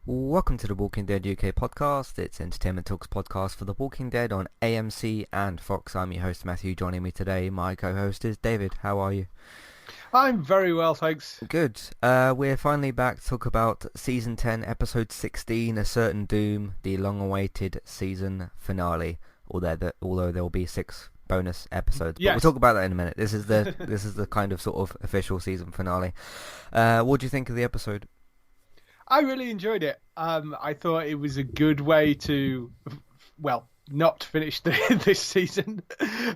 Welcome to the Walking Dead UK podcast. It's Entertainment Talks podcast for The Walking Dead on AMC and Fox. I'm your host Matthew. Joining me today, my co-host is David. How are you? I'm very well, thanks. Good. We're finally back to talk about Season 10, Episode 16, A Certain Doom, the long-awaited season finale. Although there will be 6 bonus episodes, but we'll Yes, talk about that in a minute. This is the kind of sort of official season finale. What do you think of the episode? I really enjoyed it. I thought it was a good way to, well, not finish this season.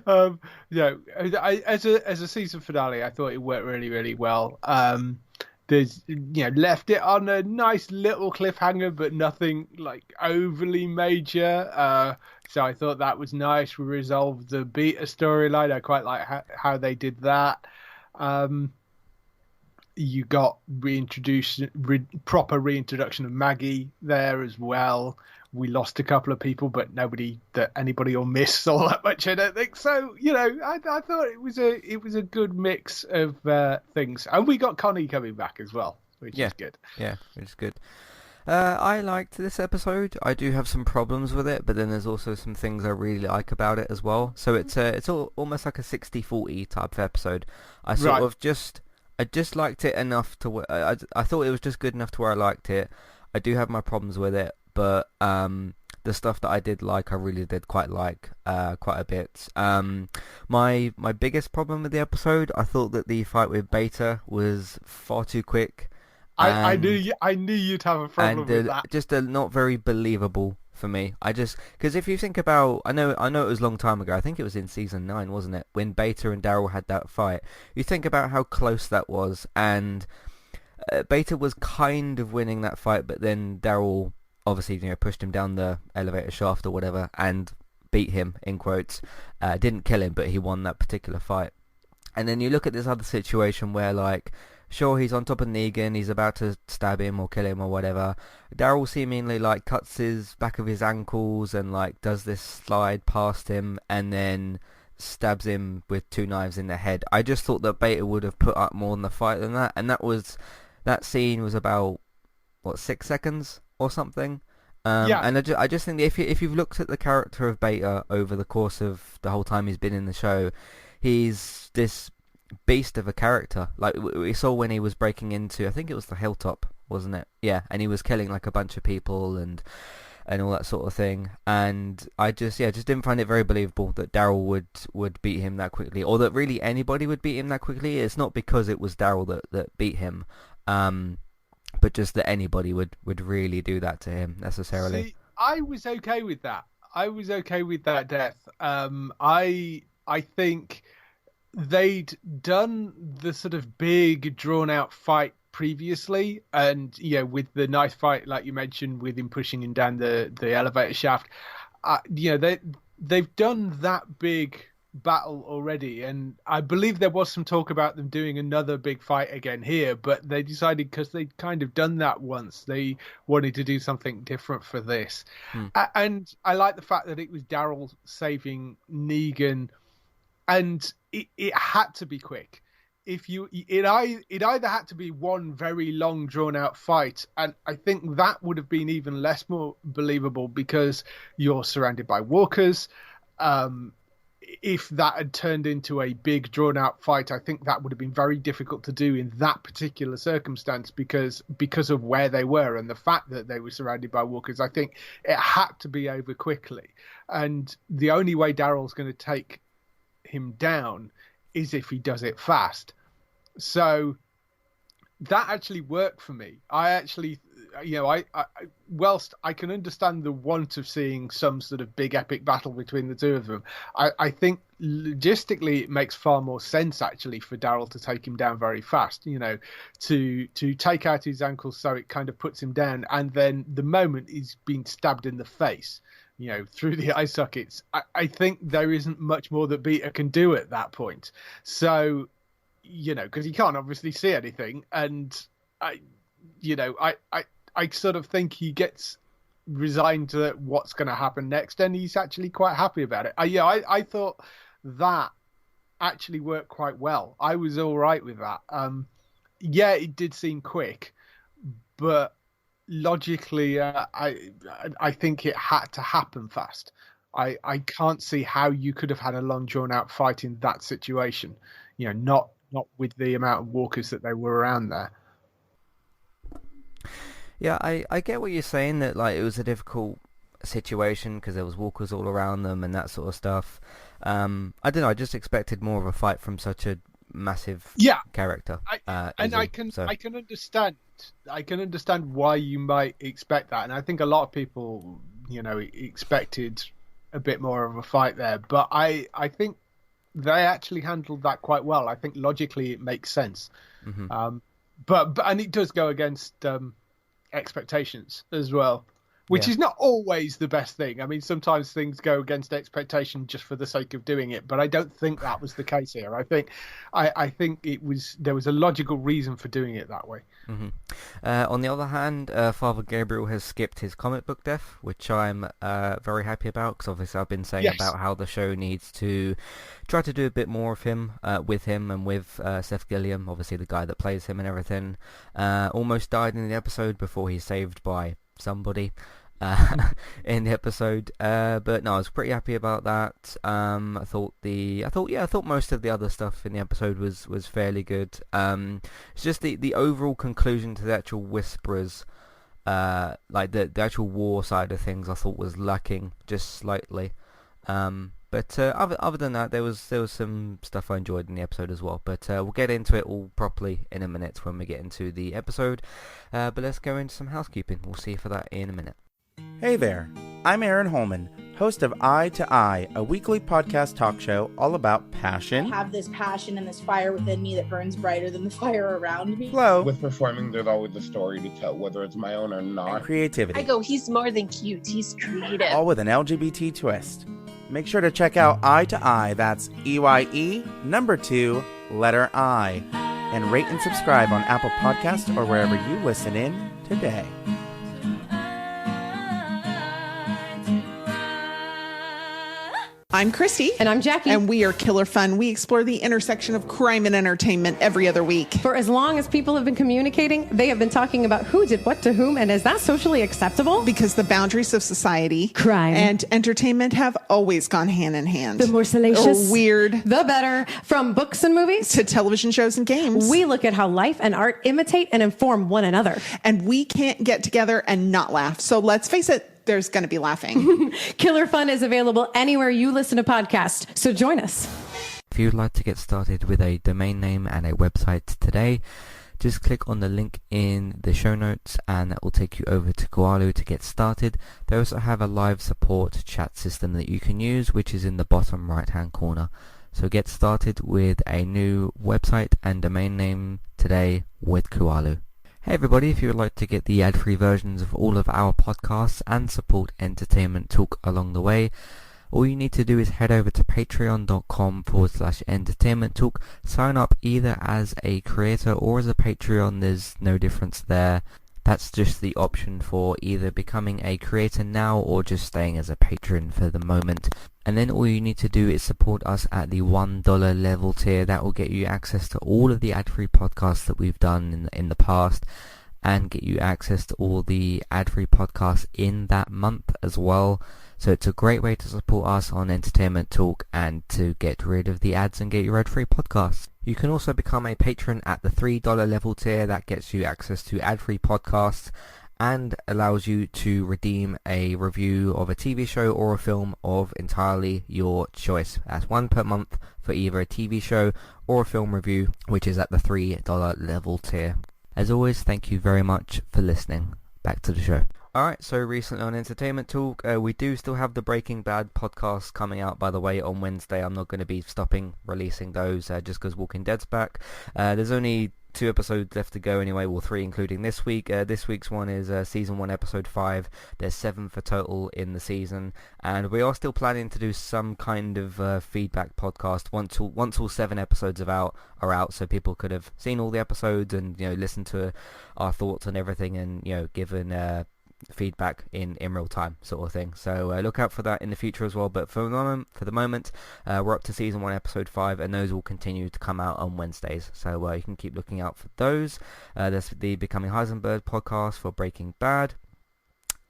As a season finale, I thought it worked really, really well. Left it on a nice little cliffhanger, but nothing like overly major. So I thought that was nice. We resolved the Beta storyline. I quite like how they did that. You got proper reintroduction of Maggie there as well. We lost a couple of people, but nobody that anybody will miss all that much, I don't think. So, I thought it was a good mix of things. And we got Connie coming back as well, which Yeah, is good. yeah, which is good. I liked this episode. I do have some problems with it, but then there's also some things I really like about it as well. So it's almost like a 60-40 type of episode. Right. I just liked it enough to I thought it was just good enough to where I liked it. I do have my problems with it, but the stuff that I did like, I really did quite like quite a bit. My biggest problem with the episode, I thought that the fight with Beta was far too quick, and I knew you'd have a problem with that. just not very believable for me. Because if you think about, I know it was a long time ago. I think it was in season 9, wasn't it, when Beta and Daryl had that fight. You think about how close that was, and Beta was kind of winning that fight, but then Daryl obviously pushed him down the elevator shaft or whatever and beat him in quotes. Didn't kill him, but he won that particular fight. And then you look at this other situation where, like, sure, he's on top of Negan, he's about to stab him or kill him or whatever. Daryl seemingly, like, cuts his back of his ankles and, like, does this slide past him and then stabs him with 2 knives in the head. I just thought that Beta would have put up more in the fight than that, and that scene was about, 6 seconds or something. Yeah. And I just think that if you've looked at the character of Beta over the course of the whole time he's been in the show, he's this beast of a character. Like we saw when he was breaking into, I think it was the hilltop, wasn't it? Yeah, and he was killing like a bunch of people and all that sort of thing. And I just didn't find it very believable that Daryl would beat him that quickly, or that really anybody would beat him that quickly. It's not because it was Daryl that beat him, but just that anybody would really do that to him necessarily. See, I was okay with that. I was okay with that death. I think they'd done the sort of big drawn out fight previously, and with the knife fight like you mentioned, with him pushing him down the elevator shaft. They've done that big battle already, and I believe there was some talk about them doing another big fight again here, but they decided, because they'd kind of done that once, they wanted to do something different for this. Hmm. And I like the fact that it was Daryl saving Negan, and it had to be quick. It either had to be one very long drawn out fight, and I think that would have been even less more believable, because you're surrounded by walkers. If that had turned into a big drawn out fight, I think that would have been very difficult to do in that particular circumstance, because of where they were and the fact that they were surrounded by walkers. I think it had to be over quickly, and the only way Daryl's going to take him down is if he does it fast. So that actually worked for me. I actually, whilst I can understand the want of seeing some sort of big epic battle between the two of them, I think logistically it makes far more sense actually for Daryl to take him down very fast, to take out his ankles so it kind of puts him down, and then the moment he's been stabbed in the face, through the eye sockets, I think there isn't much more that Beta can do at that point. So, because he can't obviously see anything, and I sort of think he gets resigned to what's going to happen next, and he's actually quite happy about it. I thought that actually worked quite well. I was all right with that. It did seem quick, but logically, I think it had to happen fast. I can't see how you could have had a long drawn out fight in that situation. Not with the amount of walkers that they were around there. Yeah, I get what you're saying, that like it was a difficult situation because there was walkers all around them and that sort of stuff. I don't know. I just expected more of a fight from such a massive character. I can understand. I can understand why you might expect that, and I think a lot of people, expected a bit more of a fight there. But I think they actually handled that quite well. I think logically it makes sense. Mm-hmm. But it does go against expectations as well, which is not always the best thing. I mean, sometimes things go against expectation just for the sake of doing it, but I don't think that was the case here. I think there was a logical reason for doing it that way. Mm-hmm. On the other hand, Father Gabriel has skipped his comic book death, which I'm very happy about, because obviously I've been saying about how the show needs to try to do a bit more of him, with him and with Seth Gilliam, obviously the guy that plays him and everything. Almost died in the episode before he's saved by somebody in the episode, but no, I was pretty happy about that. I thought most of the other stuff in the episode was fairly good. It's just the overall conclusion to the actual Whisperers, like the actual war side of things, I thought was lacking just slightly. But other than that, there was some stuff I enjoyed in the episode as well. But we'll get into it all properly in a minute when we get into the episode. But let's go into some housekeeping. We'll see you for that in a minute. Hey there, I'm Aaron Holman, host of Eye to Eye, a weekly podcast talk show all about passion. I have this passion and this fire within me that burns brighter than the fire around me. Flow. With performing, there's always a story to tell, whether it's my own or not. And creativity. I go, he's more than cute, he's creative. All with an LGBT twist. Make sure to check out Eye to Eye, that's EYE, number 2, letter I. And rate and subscribe on Apple Podcasts or wherever you listen in today. I'm Christy. And I'm Jackie. And we are Killer Fun. We explore the intersection of crime and entertainment every other week. For as long as people have been communicating, they have been talking about who did what to whom, and is that socially acceptable? Because the boundaries of society, crime, and entertainment have always gone hand in hand. The more salacious, or weird, the better. From books and movies to television shows and games, we look at how life and art imitate and inform one another. And we can't get together and not laugh. So let's face it, there's going to be laughing. Killer Fun is available anywhere you listen to podcasts, so join us. If you'd like to get started with a domain name and a website today, just click on the link in the show notes and that will take you over to Koalu to get started. They also have a live support chat system that you can use, which is in the bottom right hand corner. So get started with a new website and domain name today with Koalu. Hey everybody, if you would like to get the ad-free versions of all of our podcasts and support Entertainment Talk along the way, all you need to do is head over to patreon.com/entertainment talk. Sign up either as a creator or as a Patreon, there's no difference there. That's just the option for either becoming a creator now or just staying as a patron for the moment. And then all you need to do is support us at the $1 level tier. That will get you access to all of the ad-free podcasts that we've done in the past, and get you access to all the ad-free podcasts in that month as well. So it's a great way to support us on Entertainment Talk and to get rid of the ads and get your ad-free podcasts. You can also become a patron at the $3 level tier. That gets you access to ad-free podcasts and allows you to redeem a review of a TV show or a film of entirely your choice. That's one per month for either a TV show or a film review, which is at the $3 level tier. As always, thank you very much for listening. Back to the show. Alright, so recently on Entertainment Talk, we do still have the Breaking Bad podcast coming out, by the way, on Wednesday. I'm not going to be stopping releasing those just because Walking Dead's back. There's only 2 episodes left to go anyway, well 3 including this week. This week's one is season 1 episode 5. There's 7 for total in the season, and we are still planning to do some kind of feedback podcast once all 7 episodes are out, so people could have seen all the episodes and listened to our thoughts on everything and given feedback in real time sort of thing. So look out for that in the future as well. But for the moment, we're up to season 1 episode 5, and those will continue to come out on Wednesdays, so you can keep looking out for those. There's the Becoming Heisenberg podcast for Breaking Bad.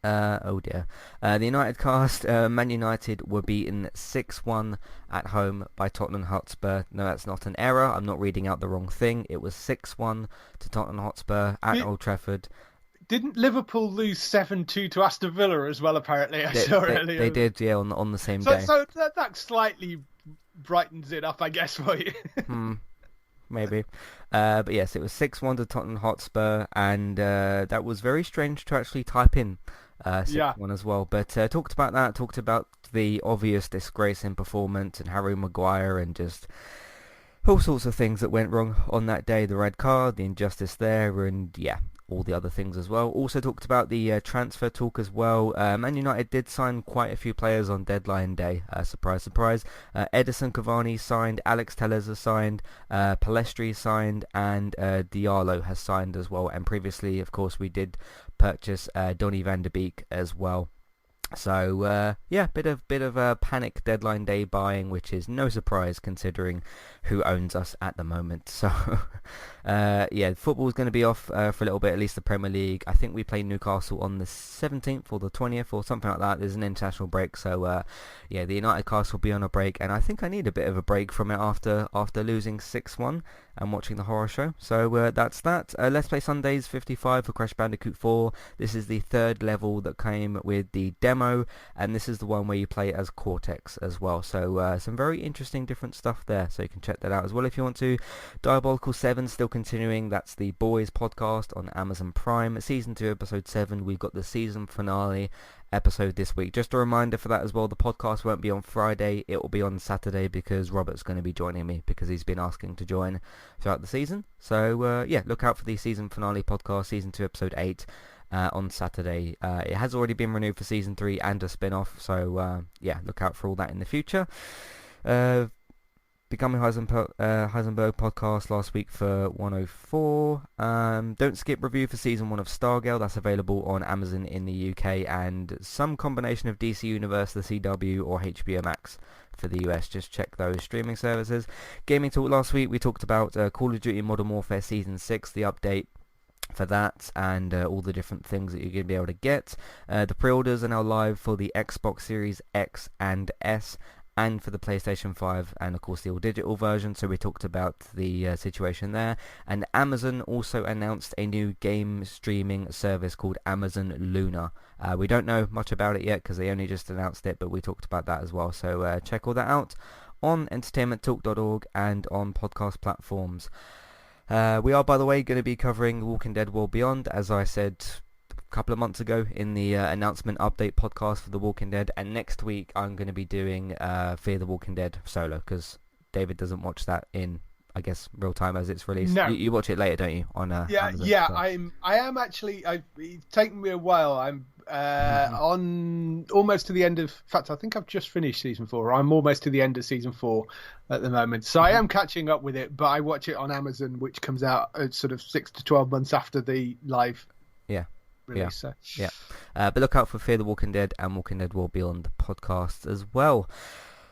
Oh dear. The United cast, Man United were beaten 6-1 at home by Tottenham Hotspur. No, that's not an error. I'm not reading out the wrong thing. It was 6-1 to Tottenham Hotspur at Old Trafford. Didn't Liverpool lose 7-2 to Aston Villa as well, apparently? I saw earlier. They did, yeah, on the same day. So that slightly brightens it up, I guess, for you. Maybe. But yes, it was 6-1 to Tottenham Hotspur, and that was very strange to actually type in 6-1 as well. But talked about that, talked about the obvious disgrace in performance and Harry Maguire and just all sorts of things that went wrong on that day. The red card, the injustice there, and yeah, all the other things as well. Also talked about the transfer talk as well. Man United did sign quite a few players on deadline day. Surprise, surprise. Edison Cavani signed, Alex Telles has signed, Palestri signed, and Diallo has signed as well. And previously, of course, we did purchase Donny van de Beek as well. So yeah, bit of panic deadline day buying, which is no surprise considering who owns us at the moment. So yeah, football's going to be off for a little bit, at least the Premier League. I think we play Newcastle on the 17th or the 20th or something like that. There's an international break, so yeah, the United cast will be on a break, and I think I need a bit of a break from it after losing 6-1 and watching the horror show. So that's that. Let's Play Sundays 55 for Crash Bandicoot 4. This is the third level that came with the demo, and this is the one where you play as Cortex as well. So some very interesting different stuff there, so you can check that out as well if you want to. Diabolical 7 still continuing. That's the Boys podcast on Amazon Prime. Season 2 episode 7. We've got the season finale episode this week. Just a reminder for that as well, the podcast won't be on Friday, it will be on Saturday, because Robert's going to be joining me because he's been asking to join throughout the season. So yeah, look out for the season finale podcast, season 2 episode 8 on Saturday. It has already been renewed for season 3 and a spin-off, so yeah, look out for all that in the future. Becoming Heisenberg podcast last week for 104. Don't skip review for season 1 of Stargirl. That's available on Amazon in the UK, and some combination of DC Universe, the CW, or HBO Max for the US. Just check those streaming services. Gaming talk last week, we talked about Call of Duty Modern Warfare season 6, the update for that, and all the different things that you're going to be able to get. The pre-orders are now live for the Xbox Series X and S, and for the PlayStation 5, and of course the all-digital version, so we talked about the situation there. And Amazon also announced a new game streaming service called Amazon Luna. We don't know much about it yet because they only just announced it, but we talked about that as well, so check all that out on entertainmenttalk.org and on podcast platforms. We are, by the way, going to be covering Walking Dead World Beyond, as I said couple of months ago in the announcement update podcast for The Walking Dead, and next week I'm going to be doing Fear the Walking Dead solo, because David doesn't watch that in, I guess, real time as it's released. No. You watch it later, don't you? On Amazon, yeah, so. I am actually. It's taken me a while. I'm on almost to the end of. In fact, I think I've just finished season 4. I'm almost to the end of season 4 at the moment, so I am catching up with it. But I watch it on Amazon, which comes out sort of 6 to 12 months after the live. Yeah. Release, yeah. But look out for Fear the Walking Dead and Walking Dead World Beyond podcasts as well.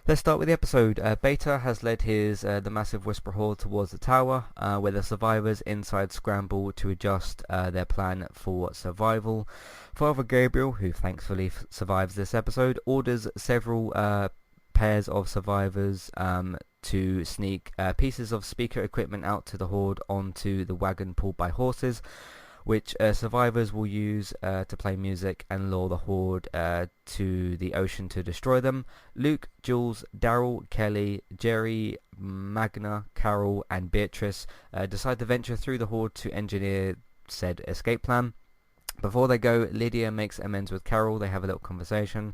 Let's start with the episode. Beta has led his the massive Whisper Horde towards the tower, where the survivors inside scramble to adjust their plan for survival. Father Gabriel, who thankfully survives this episode, orders several pairs of survivors to sneak pieces of speaker equipment out to the Horde onto the wagon pulled by horses, which survivors will use to play music and lure the Horde to the ocean to destroy them. Luke, Jules, Daryl, Kelly, Jerry, Magna, Carol, and Beatrice decide to venture through the Horde to engineer said escape plan. Before they go, Lydia makes amends with Carol. They have a little conversation,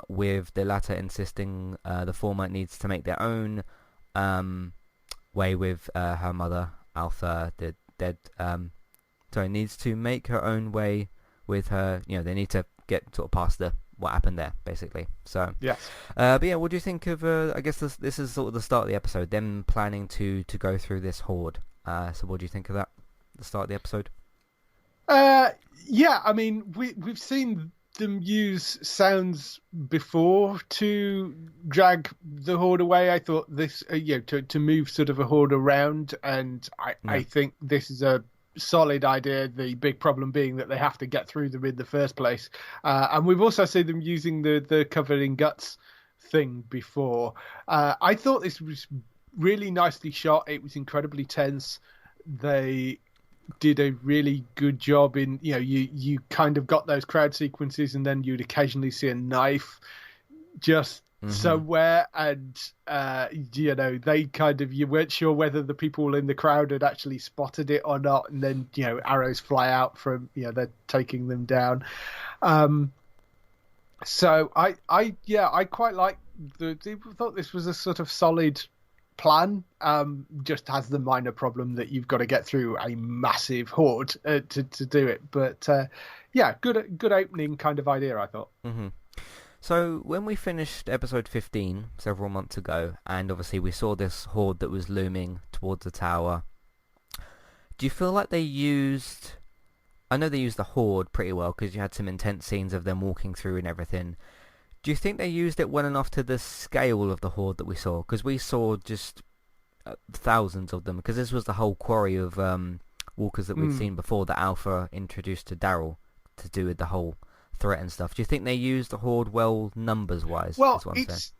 with the latter insisting the former needs to make their own way with her mother, Alpha, the dead... needs to make her own way with her, they need to get sort of past what happened there, basically. So, yes. But yeah, what do you think of, I guess this is sort of the start of the episode, them planning to go through this Horde. So what do you think of that, the start of the episode? Yeah, I mean, we've seen them use sounds before to drag the horde away. I thought this, to move sort of a horde around, and I think this is a solid idea. The big problem being that they have to get through them in the first place, and we've also seen them using the covered in guts thing before. I thought this was really nicely shot. It was incredibly tense. They did a really good job in, you kind of got those crowd sequences, and then you'd occasionally see a knife just somewhere, and they kind of, you weren't sure whether the people in the crowd had actually spotted it or not, and then arrows fly out from, they're taking them down. So I quite like thought this was a sort of solid plan. Just has the minor problem that you've got to get through a massive horde to do it. But good opening kind of idea, I thought. Mm-hmm. So when we finished episode 15 several months ago, and obviously we saw this horde that was looming towards the tower, do you feel like they used... I know they used the horde pretty well because you had some intense scenes of them walking through and everything. Do you think they used it well enough to the scale of the horde that we saw? Because we saw just thousands of them, because this was the whole quarry of walkers that we'd seen before that Alpha introduced to Daryl to do with the whole threat and stuff. Do you think they used the horde well numbers-wise? Well, it's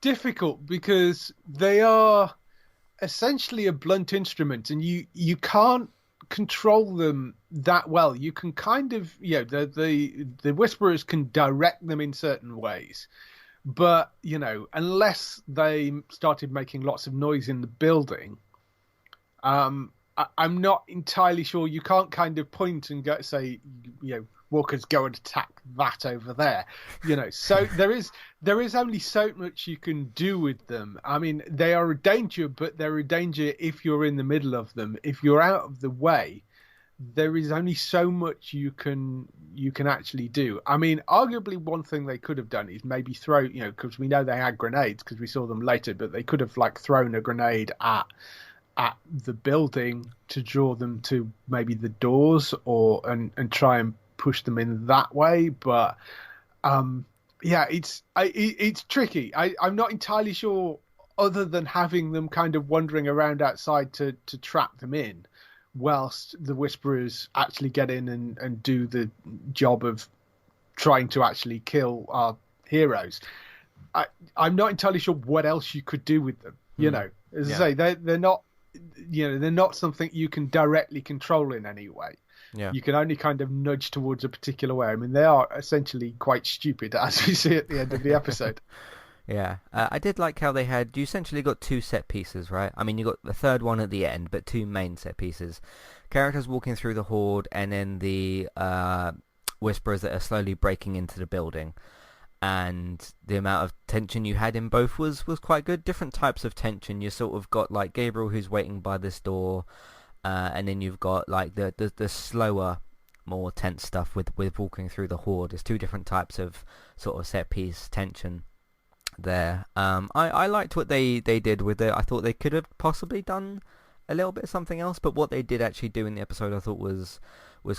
difficult because they are essentially a blunt instrument, and you can't control them that well. You can kind of, the Whisperers can direct them in certain ways, but unless they started making lots of noise in the building, I'm not entirely sure. You can't kind of point and go say, walkers go and attack that over there, so there is only so much you can do with them. I mean, they are a danger, but they're a danger if you're in the middle of them. If you're out of the way, there is only so much you can actually do. I mean, arguably one thing they could have done is maybe throw, because we know they had grenades because we saw them later, but they could have thrown a grenade at the building to draw them to maybe the doors, and try and push them in that way. But it's tricky. I'm not entirely sure, other than having them kind of wandering around outside to trap them in, whilst the Whisperers actually get in and do the job of trying to actually kill our heroes. I'm not entirely sure what else you could do with them. As I say, they're not, they're not something you can directly control in any way. Yeah. You can only kind of nudge towards a particular way. I mean, they are essentially quite stupid, as we see at the end of the episode. Yeah. I did like how you essentially got two set pieces, right? I mean, you got the third one at the end, but two main set pieces. Characters walking through the horde, and then the Whisperers that are slowly breaking into the building. And the amount of tension you had in both was quite good. Different types of tension. You sort of got Gabriel, who's waiting by this door, and then you've got the slower, more tense stuff with walking through the horde. There's two different types of sort of set piece tension there. I liked what they did with it. I thought they could have possibly done a little bit of something else, but what they did actually do in the episode I thought was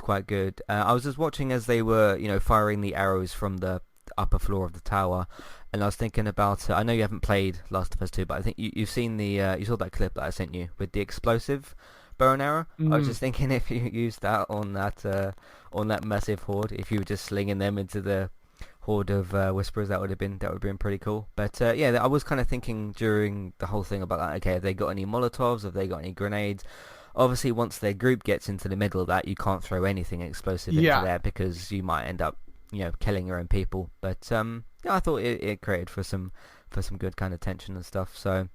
quite good. I was just watching as they were firing the arrows from the upper floor of the tower, and I was thinking about I know you haven't played Last of Us 2, but I think you've seen you saw that clip that I sent you with the explosive bow and arrow. I was just thinking if you used that on that massive horde, if you were just slinging them into the horde of Whisperers, that would have been pretty cool. But I was kind of thinking during the whole thing about that, okay, have they got any Molotovs, have they got any grenades? Obviously once their group gets into the middle of that, you can't throw anything explosive into there, because you might end up killing your own people. But I thought it created for some good kind of tension and stuff. So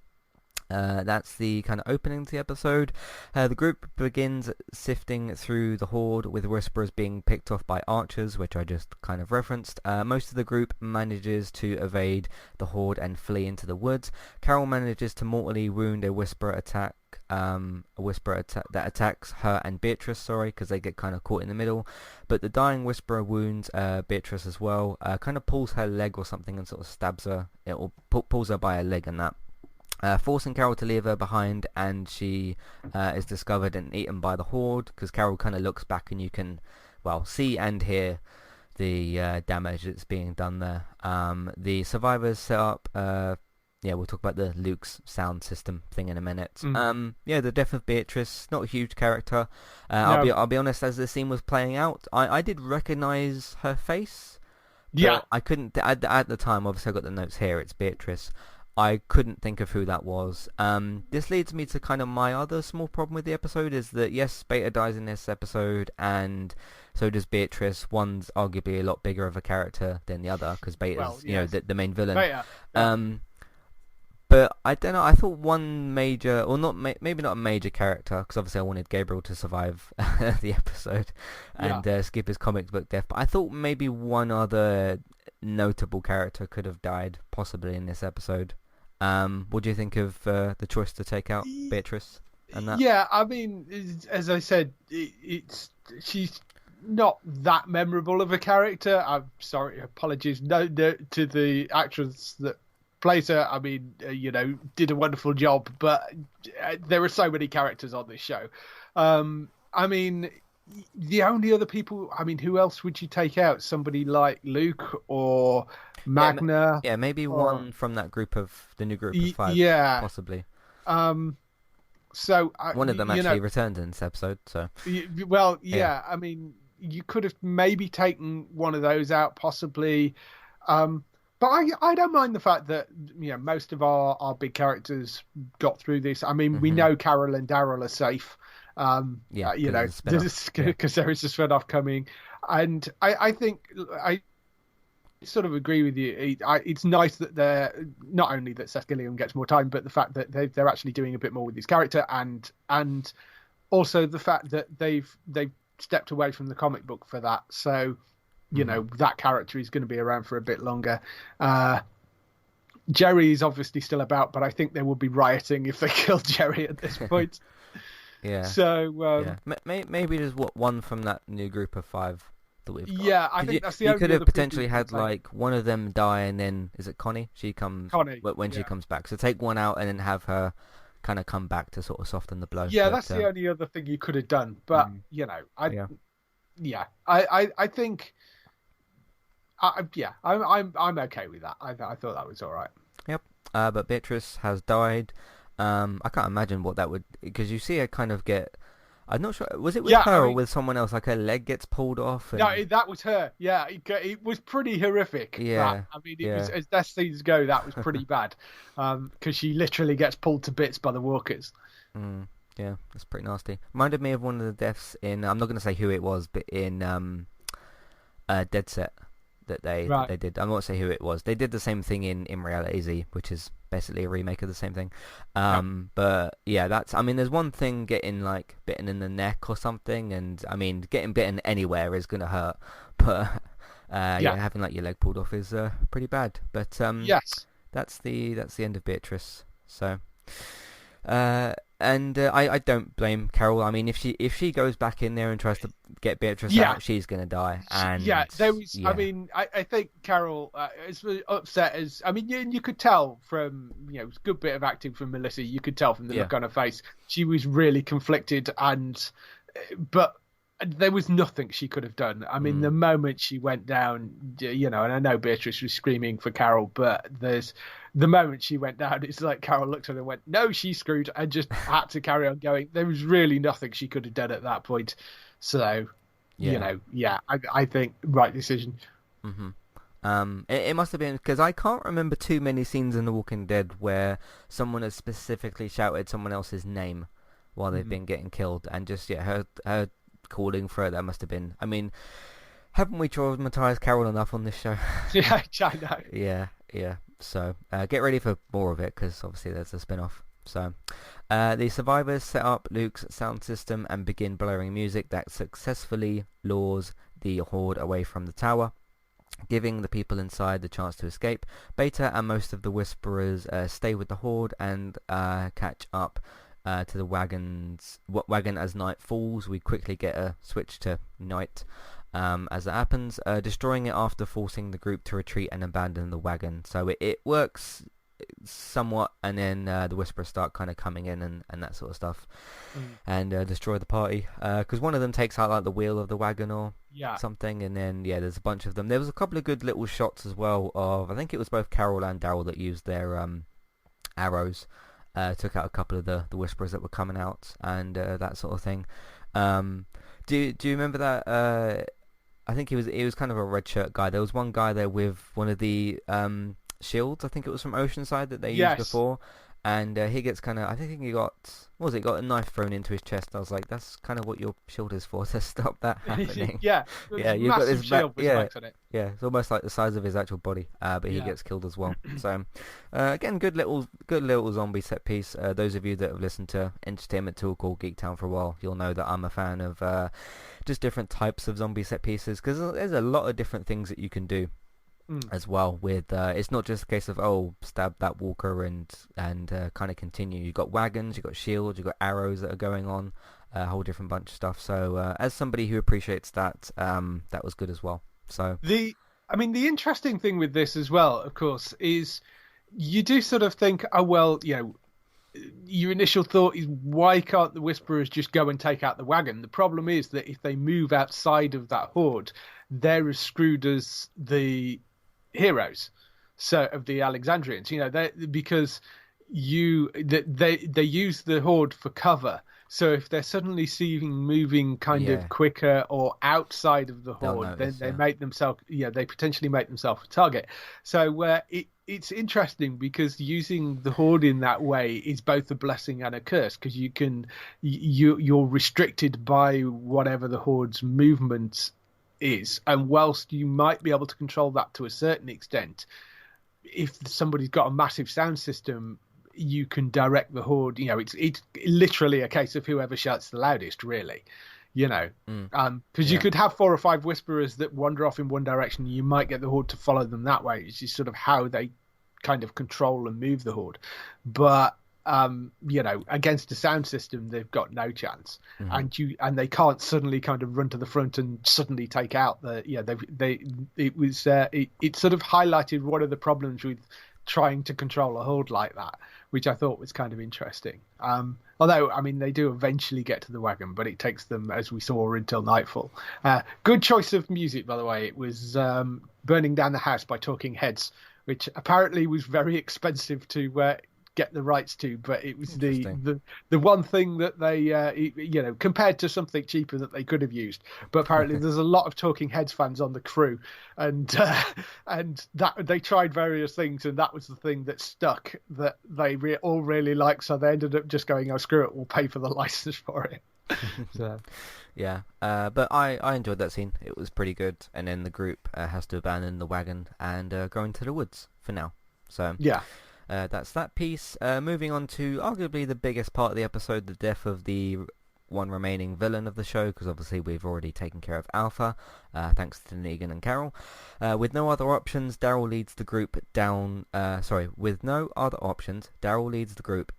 that's the kind of opening to the episode. The group begins sifting through the horde, with Whisperers being picked off by archers, which I just kind of referenced. Most of the group manages to evade the horde and flee into the woods. Carol manages to mortally wound a Whisperer that attacks her and Beatrice, because they get kind of caught in the middle. But the dying Whisperer wounds Beatrice as well, kind of pulls her leg or something and sort of stabs her, or pulls her by her leg and that. Forcing Carol to leave her behind, and she is discovered and eaten by the horde, because Carol kind of looks back and you can well, see and hear the damage that's being done there. The survivors set up. We'll talk about the Luke's sound system thing in a minute. The death of Beatrice, not a huge character. No. I'll be honest. As the scene was playing out, I did recognize her face. Yeah. I couldn't at the time. Obviously, I got the notes here. It's Beatrice. I couldn't think of who that was. This leads me to kind of my other small problem with the episode is that yes, Beta dies in this episode, and so does Beatrice. One's arguably a lot bigger of a character than the other because Beta's the main villain. Beta. Yeah. But I don't know. I thought one major, or not, maybe not a major character, because obviously I wanted Gabriel to survive the episode and skip his comic book death. But I thought maybe one other notable character could have died, possibly in this episode. What do you think of the choice to take out Beatrice and that? Yeah, I mean, as I said, she's not that memorable of a character. I'm sorry, apologies no to the actress that plays her. I mean, did a wonderful job, but there are so many characters on this show. I mean, the only other people, I mean, who else would you take out? Somebody like Luke or Magna? Yeah, maybe one from that group of the new group of 5. Yeah, possibly. So one of them actually returned in this episode. So I mean, you could have maybe taken one of those out, possibly. But I don't mind the fact that most of our big characters got through this. I mean, we know Carol and Daryl are safe. Because there is a spin-off coming, and I think I sort of agree with you. It's nice that they're not only that Seth Gilliam gets more time, but the fact that they're actually doing a bit more with his character, and also the fact that they've stepped away from the comic book for that. So that character is going to be around for a bit longer. Jerry is obviously still about, but I think they would be rioting if they killed Jerry at this point. Yeah. So maybe there's one from that new group of 5 that we've got. Yeah, I think that's the only. You could have potentially had like one of them die, and then is it Connie? She comes when she comes back. So take one out and then have her kind of come back to sort of soften the blow. Yeah, that's the only other thing you could have done. But I think. I'm okay with that. I thought that was all right. Yep. But Beatrice has died. I can't imagine what that would, because you see her kind of get. I'm not sure. Was it with her or with someone else? Like her leg gets pulled off. No, that was her. Yeah, it was pretty horrific. Yeah. That. I mean, it was, as death scenes go, that was pretty bad. Because she literally gets pulled to bits by the walkers. Yeah, that's pretty nasty. Reminded me of one of the deaths in. I'm not going to say who it was, but in Dead Set. That they did. I'm not going to say who it was. They did the same thing in Reality Z, which is basically a remake of the same thing. But yeah, there's one thing getting like bitten in the neck or something, and I mean getting bitten anywhere is going to hurt. But having like your leg pulled off is pretty bad. But yes, that's the end of Beatrice. So. I don't blame Carol. I mean, if she goes back in there and tries to get Beatrice out, she's gonna die. And there was. Yeah. I mean, I think Carol is upset as. I mean, you could tell from a good bit of acting from Melissa. You could tell from the look on her face. She was really conflicted, but there was nothing she could have done. I mean, the moment she went down, and I know Beatrice was screaming for Carol, but the moment she went down, it's like Carol looked at her and went, no, she's screwed, and just had to carry on going. There was really nothing she could have done at that point. So, I think right decision. Mm-hmm. It must have been, because I can't remember too many scenes in The Walking Dead where someone has specifically shouted someone else's name while they've been getting killed, and just her calling for it. That must have been. I mean, haven't we traumatized Carol enough on this show? Yeah, I know. Yeah. So get ready for more of it, because obviously there's a spin-off. So the survivors set up Luke's sound system and begin blaring music that successfully lures the horde away from the tower, giving the people inside the chance to escape. Beta and most of the Whisperers stay with the horde and catch up to the wagon as night falls. We quickly get a switch to night as that happens, destroying it after forcing the group to retreat and abandon the wagon. So it works somewhat, and then the Whisperers start kind of coming in and that sort of stuff, and destroy the party. Because one of them takes out like the wheel of the wagon or something, and then there's a bunch of them. There was a couple of good little shots as well of, I think it was both Carol and Daryl that used their arrows, took out a couple of the Whisperers that were coming out, and that sort of thing. Do you remember that? I think he was kind of a red shirt guy. There was one guy there with one of the shields. I think it was from Oceanside that they used before, and he gets kind of. I think he got. What was it? Got a knife thrown into his chest. I was like, that's kind of what your shield is for, to stop that happening. Yeah, you've got this shield with spikes on it. Yeah, it's almost like the size of his actual body, but he gets killed as well. So, again, good little zombie set piece. Those of you that have listened to Entertainment Talk or Geek Town for a while, you'll know that I'm a fan of just different types of zombie set pieces, because there's a lot of different things that you can do as well. With it's not just a case of stab that walker and kind of continue. You've got wagons, you've got shields, you've got arrows that are going on, a whole different bunch of stuff. So as somebody who appreciates that, that was good as well. So the interesting thing with this as well, of course, is you do sort of think, your initial thought is, why can't the Whisperers just go and take out the wagon? The problem is that if they move outside of that horde, they're as screwed as the heroes, so of the Alexandrians. Because they use the horde for cover. So if they're suddenly seen moving kind of quicker or outside of the horde, then they make themselves, they potentially make themselves a target. So it's interesting, because using the horde in that way is both a blessing and a curse, because you're restricted by whatever the horde's movement is, and whilst you might be able to control that to a certain extent, if somebody's got a massive sound system, you can direct the horde. It's literally a case of whoever shouts the loudest, really. Because you could have 4 or 5 Whisperers that wander off in one direction, and you might get the horde to follow them that way. It's just sort of how they kind of control and move the horde. But against a sound system, they've got no chance, and they can't suddenly kind of run to the front and suddenly take out the. It sort of highlighted one of the problems with trying to control a horde like that, which I thought was kind of interesting. Although, they do eventually get to the wagon, but it takes them, as we saw, until nightfall. Good choice of music, by the way. It was Burning Down the House by Talking Heads, which apparently was very expensive to get the rights to, but it was the one thing that they compared to something cheaper that they could have used. But apparently there's a lot of Talking Heads fans on the crew, and that they tried various things, and that was the thing that stuck, that they all really liked. So they ended up just going, "Oh, screw it, we'll pay for the license for it." But I enjoyed that scene. It was pretty good. And then the group has to abandon the wagon and go into the woods for now. So that's that piece. Moving on to arguably the biggest part of the episode, the death of the one remaining villain of the show, because obviously we've already taken care of Alpha, thanks to Negan and Carol. With no other options, Daryl leads the group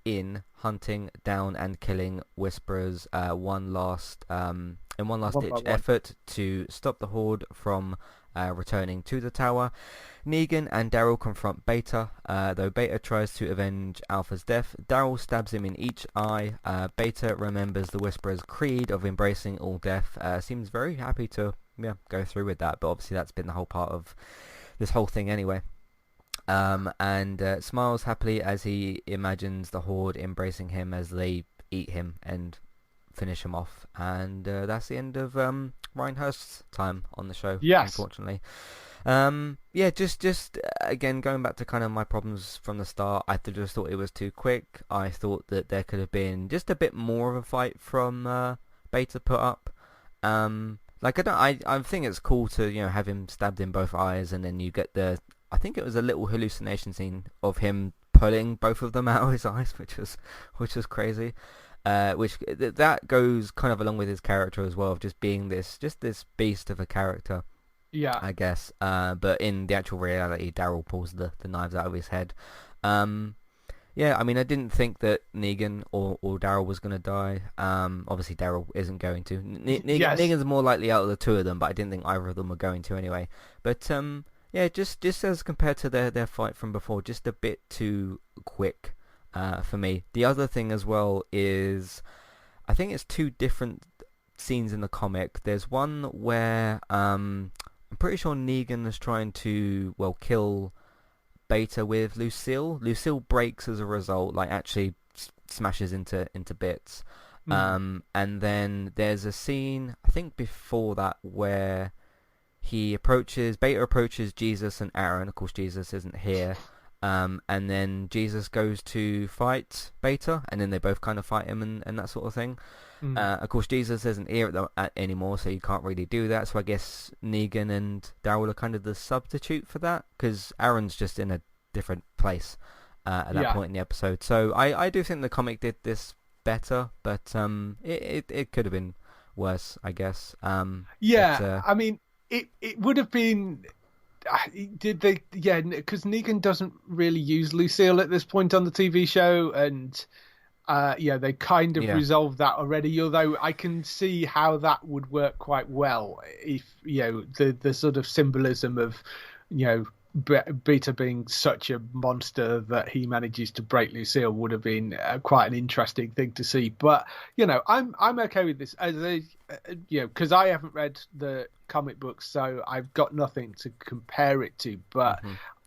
in hunting down and killing Whisperers, one last ditch effort to stop the horde from returning to the tower. Negan and Daryl confront Beta, though Beta tries to avenge Alpha's death. Daryl stabs him in each eye. Beta remembers the Whisperer's creed of embracing all death, seems very happy to go through with that, but obviously that's been the whole part of this whole thing anyway. And smiles happily as he imagines the horde embracing him as they eat him and finish him off. And that's the end of Ryan Hurst's time on the show, unfortunately. Just again, going back to kind of my problems from the start, I just thought it was too quick. I thought that there could have been just a bit more of a fight from Beta put up. I think it's cool to have him stabbed in both eyes, and then you get I think it was a little hallucination scene of him pulling both of them out of his eyes, which was crazy. That goes kind of along with his character as well, of just being this beast of a character. Yeah, I guess. But in the actual reality, Daryl pulls the knives out of his head. I didn't think that Negan or Daryl was going to die. Obviously, Daryl isn't going to. Negan's more likely out of the two of them, but I didn't think either of them were going to anyway. But Yeah, just as compared to their fight from before, just a bit too quick for me. The other thing as well is, I think it's two different scenes in the comic. There's one where I'm pretty sure Negan is trying to, well, kill Beta with Lucille. Lucille breaks as a result, like actually smashes into bits. And then there's a scene, I think before that, where Beta approaches Jesus and Aaron. Of course, Jesus isn't here. And then Jesus goes to fight Beta, and then they both kind of fight him and that sort of thing. Of course, Jesus isn't here anymore, so you can't really do that. So I guess Negan and Daryl are kind of the substitute for that, because Aaron's just in a different place at that point in the episode. So I do think the comic did this better, but it could have been worse, I guess. I mean, it would have been. Did they? Yeah, because Negan doesn't really use Lucille at this point on the TV show, and they kind of resolved that already. Although I can see how that would work quite well if the sort of symbolism of Beta being such a monster that he manages to break Lucille would have been quite an interesting thing to see. But I'm okay with this as because I haven't read the comic books, so I've got nothing to compare it to. But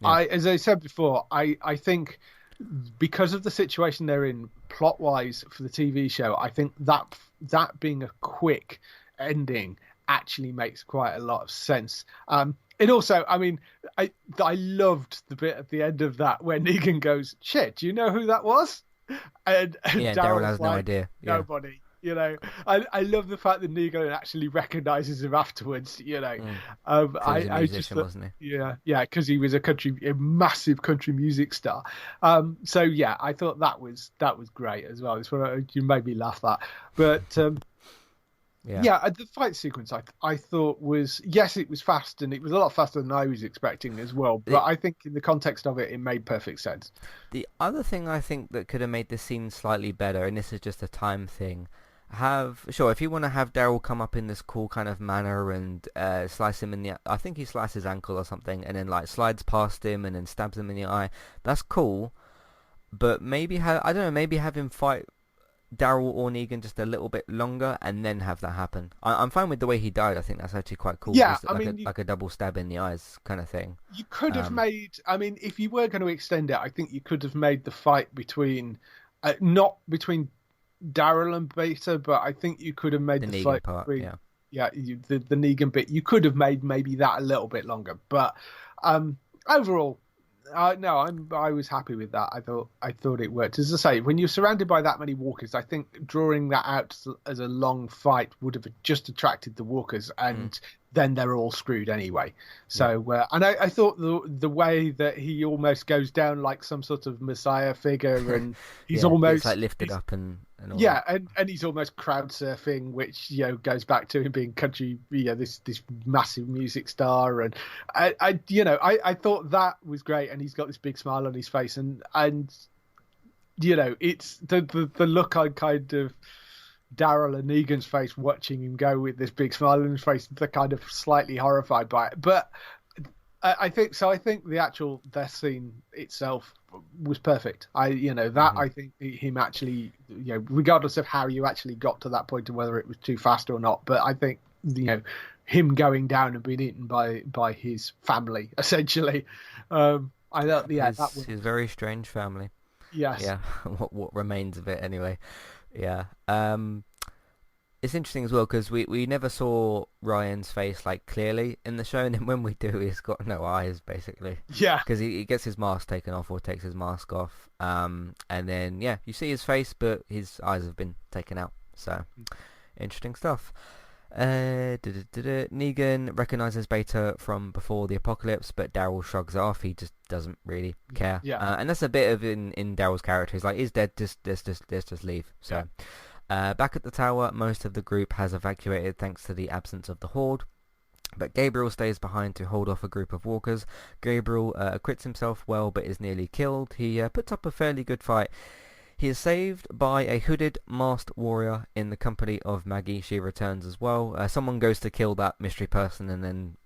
as I said before, I think because of the situation they're in plot wise for the TV show, I think that being a quick ending actually makes quite a lot of sense. And also, I mean, I loved the bit at the end of that where Negan goes, "Shit, do you know who that was?" And Daryl has no idea. Nobody. I love the fact that Negan actually recognizes him afterwards. I just thought, wasn't he? Because he was a massive country music star. So yeah, I thought that was great as well. It's what you made me laugh at, but. The fight sequence I thought was, yes, it was fast, and it was a lot faster than I was expecting as well, but I think in the context of it made perfect sense. The other thing I think that could have made the scene slightly better, and this is just a time thing, if you want to have Daryl come up in this cool kind of manner and slice him in I think he sliced his ankle or something, and then like slides past him and then stabs him in the eye, that's cool, but maybe have him fight Daryl or Negan just a little bit longer and then have that happen. I'm fine with the way he died. I think that's actually quite cool. Yeah, like a double stab in the eyes kind of thing. You could have made. I mean, if you were going to extend it, I think you could have made the fight between, not between Daryl and Beta, but I think you could have made the Negan fight part. between, the Negan bit. You could have made maybe that a little bit longer, but overall. No, I was happy with that. I thought it worked. As I say, when you're surrounded by that many walkers, I think drawing that out as a long fight would have just attracted the walkers, and then they're all screwed anyway. So, and I thought the way that he almost goes down like some sort of messiah figure, and he's almost like lifted up and all and he's almost crowd surfing, which goes back to him being country, this massive music star, and I thought that was great, and he's got this big smile on his face, and it's the look on kind of Daryl and Negan's face watching him go with this big smile on his face. They're kind of slightly horrified by it, but I think the death scene itself was perfect. I think him actually, regardless of how you actually got to that point and whether it was too fast or not, but I think him going down and being eaten by his family essentially. I thought that was his very strange family. Yes. Yeah. what remains of it anyway. Yeah. It's interesting as well because we never saw Ryan's face like clearly in the show, and then when we do, he's got no eyes basically. Yeah. Because he gets his mask taken off or takes his mask off, and then you see his face, but his eyes have been taken out. So interesting stuff. Negan recognizes Beta from before the apocalypse, but Daryl shrugs it off. He just doesn't really care. Yeah. And that's a bit of in Daryl's character. He's like, he's dead. Let's just leave. So. Back at the tower, most of the group has evacuated thanks to the absence of the Horde, but Gabriel stays behind to hold off a group of walkers. Gabriel acquits himself well but is nearly killed. He puts up a fairly good fight. He is saved by a hooded, masked warrior in the company of Maggie. She returns as well. Someone goes to kill that mystery person, and then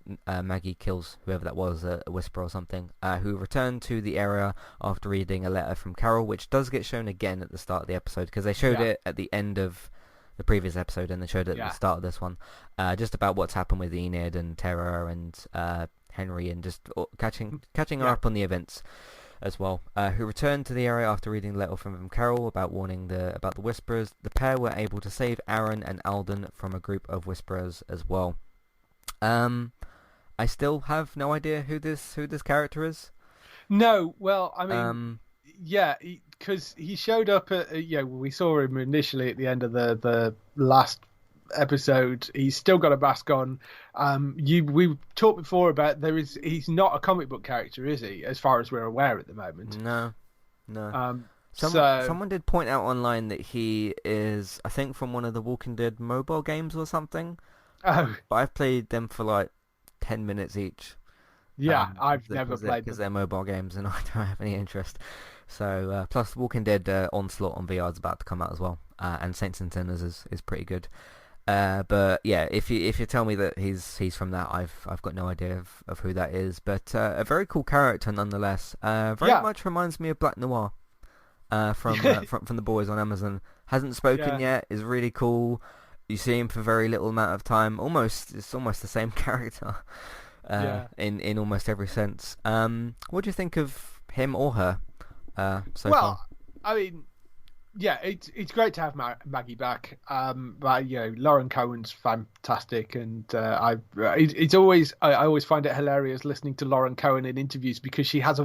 Maggie kills whoever that was, a whisperer or something, who returned to the area after reading a letter from Carol, which does get shown again at the start of the episode, because they showed it at the end of the previous episode, and they showed it at the start of this one, just about what's happened with Enid and Terra and Henry, and just catching her up on the events as well, who returned to the area after reading the letter from Carol about warning about the Whisperers. The pair were able to save Aaron and Alden from a group of Whisperers as well. I still have no idea who this character is. No, well, I mean, because he showed up at, we saw him initially at the end of the last episode. He's still got a mask on. We talked before about he's not a comic book character, is he? As far as we're aware at the moment. No. Someone did point out online that he is, I think, from one of the Walking Dead mobile games or something. Oh, but I've played them for like 10 minutes each. Yeah, I've never played them because they're mobile games, and I don't have any interest. So plus Walking Dead Onslaught on VR is about to come out as well, and Saints and Sinners is pretty good. But yeah, if you tell me that he's from that, I've got no idea of who that is. But a very cool character nonetheless. Very much reminds me of Black Noir from the boys on Amazon. Hasn't spoken yet. Is really cool. You see him for very little amount of time. It's almost the same character in almost every sense. What do you think of him or her so far? I mean, yeah, it's great to have Maggie back. But Lauren Cohen's fantastic, and I always find it hilarious listening to Lauren Cohen in interviews, because she has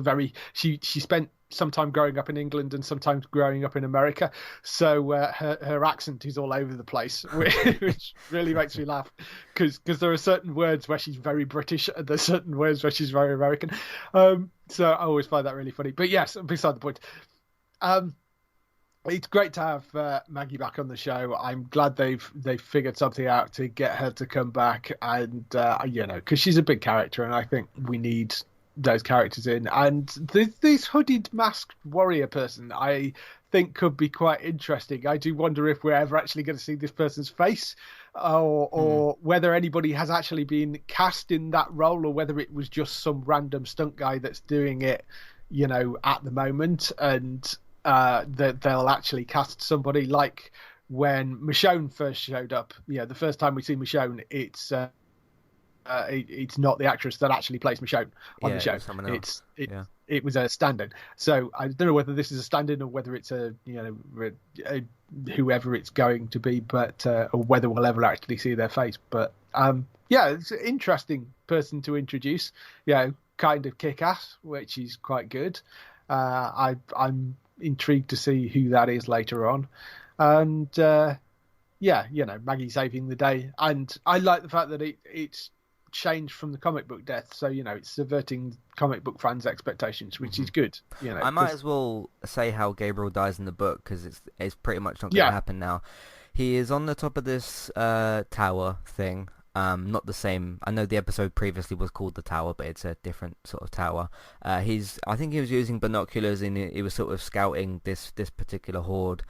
she spent some time growing up in England and sometimes growing up in America, so her accent is all over the place, which really makes me laugh, because there are certain words where she's very British and there's certain words where she's very American. So I always find that really funny. But yes, beside the point. It's great to have Maggie back on the show. I'm glad they've figured something out to get her to come back, and because she's a big character, and I think we need those characters in. And this hooded masked warrior person, I think, could be quite interesting. I do wonder if we're ever actually going to see this person's face, or whether anybody has actually been cast in that role, or whether it was just some random stunt guy that's doing it, at the moment, and that they'll actually cast somebody, like when Michonne first showed up. The first time we see Michonne, it's not the actress that actually plays Michonne on the show. It was someone else. It was a stand-in. So I don't know whether this is a stand-in or whether it's whoever it's going to be, but or whether we'll ever actually see their face. But it's an interesting person to introduce. Kind of kick-ass, which is quite good. I'm intrigued to see who that is later on, and Maggie saving the day, and I like the fact that it's changed from the comic book death, so it's subverting comic book fans' expectations, which is good. I might as well say how Gabriel dies in the book, because it's pretty much not going to happen now. He is on the top of this tower thing. Not the same. I know the episode previously was called The Tower, but it's a different sort of tower. I think he was using binoculars, and he was sort of scouting this particular horde.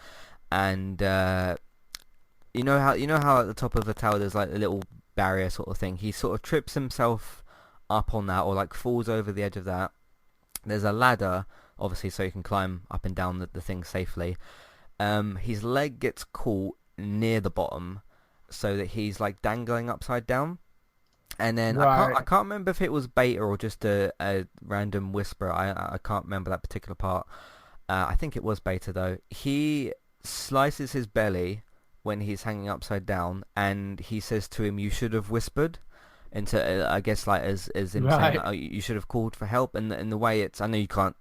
And you know how at the top of the tower there's like a little barrier sort of thing. He sort of trips himself up on that, or like falls over the edge of that. There's a ladder, obviously, so you can climb up and down the thing safely. His leg gets caught near the bottom, so that he's like dangling upside down, and then I can't remember if it was Beta or just a random whisper. I can't remember that particular part. I think it was Beta though. He slices his belly when he's hanging upside down, and he says to him, "You should have whispered." Into I guess like as him saying, "Oh, you should have called for help." And the way it's, I know you can't